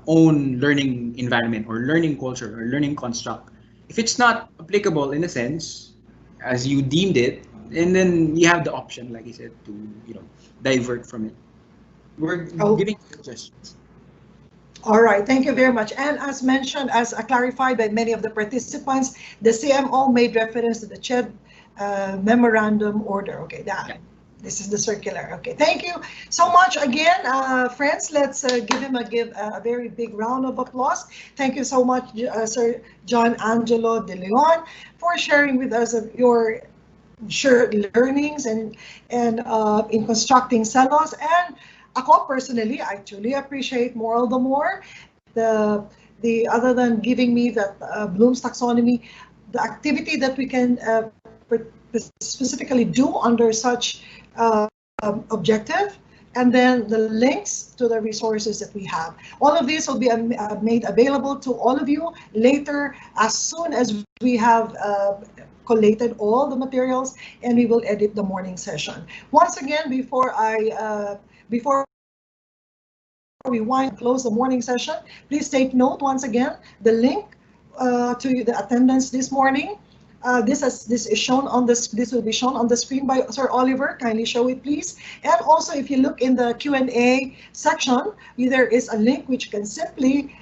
own learning environment or learning culture or learning construct. If it's not applicable in a sense, as you deemed it, and then you have the option, like I said, to divert from it. We're giving suggestions. All right, thank you very much. And as mentioned, as clarified by many of the participants, the CMO made reference to the CHIEd memorandum order. Okay, this is the circular. Okay, thank you so much again, friends. Let's give him a very big round of applause. Thank you so much, Sir John Angelo De Leon, for sharing with us your learnings and in constructing CELOs, and Ako personally, I truly appreciate more the more the other than giving me that Bloom's taxonomy, the activity that we can specifically do under such objective, and then the links to the resources that we have. All of these will be made available to all of you later as soon as we have collated all the materials, and we will edit the morning session. Once again, before we close the morning session, please take note once again the link to the attendance this morning. This is shown on this. This will be shown on the screen by Sir Oliver. Kindly show it, please. And also, if you look in the Q&A section, there is a link which you can simply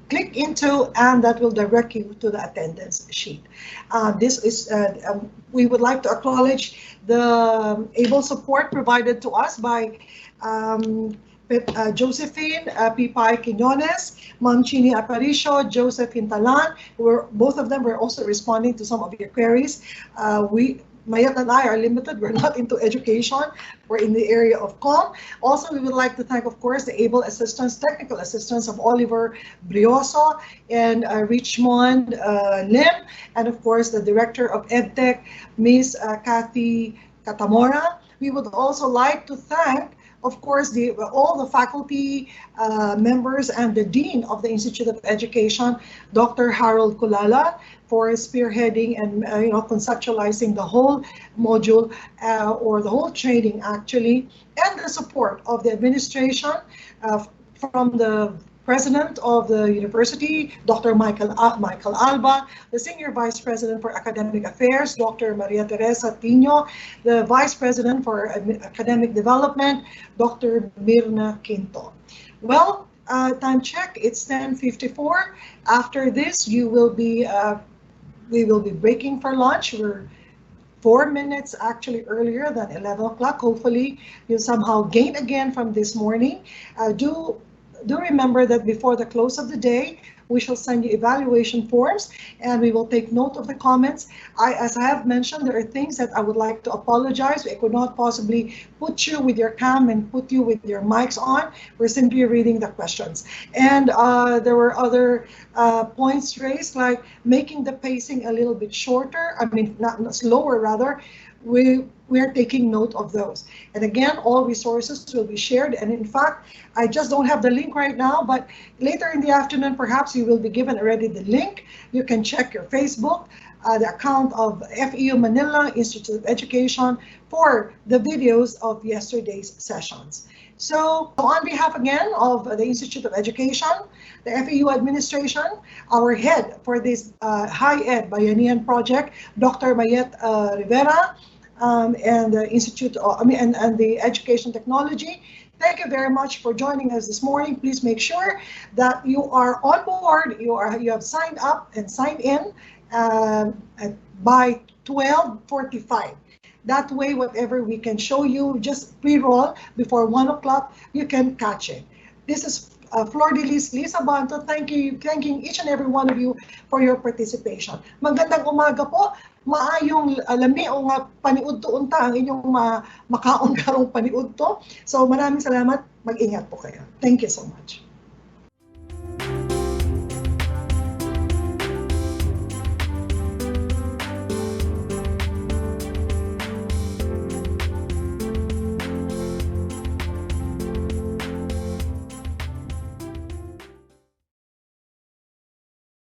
click into, and that will direct you to the attendance sheet. We would like to acknowledge the able support provided to us by Josephine Pipay Quinones, Ma'am Chini Aparicio, Josephine Talan, both of them were also responding to some of your queries. Mayat and I are limited. We're not into education. We're in the area of comm. Also, we would like to thank, of course, the able assistance, technical assistance of Oliver Brioso and Richmond Lim, and of course, the director of EdTech, Ms. Kathy Katamora. We would also like to thank, of course, all the faculty members and the Dean of the Institute of Education, Dr. Harold Kulala, for spearheading and conceptualizing the whole module or the whole training actually, and the support of the administration from the President of the University, Dr. Michael Alba, the Senior Vice President for Academic Affairs, Dr. Maria Teresa Tino, the Vice President for Academic Development, Dr. Mirna Quinto. Well, time check, it's 10:54. After this, we will be breaking for lunch. We're 4 minutes actually earlier than 11 o'clock. Hopefully, you'll somehow gain again from this morning. Do remember that before the close of the day, we shall send you evaluation forms, and we will take note of the comments. As I have mentioned, there are things that I would like to apologize. I could not possibly put you with your cam and put you with your mics on. We're simply reading the questions. And there were other points raised, like making the pacing a little bit shorter. I mean, not slower, rather. We are taking note of those. And again, all resources will be shared. And in fact, I just don't have the link right now, but later in the afternoon, perhaps you will be given already the link. You can check your Facebook, the account of FEU Manila Institute of Education for the videos of yesterday's sessions. So on behalf again of the Institute of Education, the FEU administration, our head for this HIEd Bayanihan project, Dr. Mayet Rivera, and the Institute and the Education Technology. Thank you very much for joining us this morning. Please make sure that you are on board, you have signed up and signed in by 12:45. That way, whatever we can show you, just pre-roll before 1 o'clock, you can catch it. This is Flor de Lisa Banto, thanking each and every one of you for your participation. Magandang umaga po. Maayong lami o nga paniud to unta ang inyong makaon karong paniud to. So maraming salamat. Mag-ingat po kayo. Thank you so much.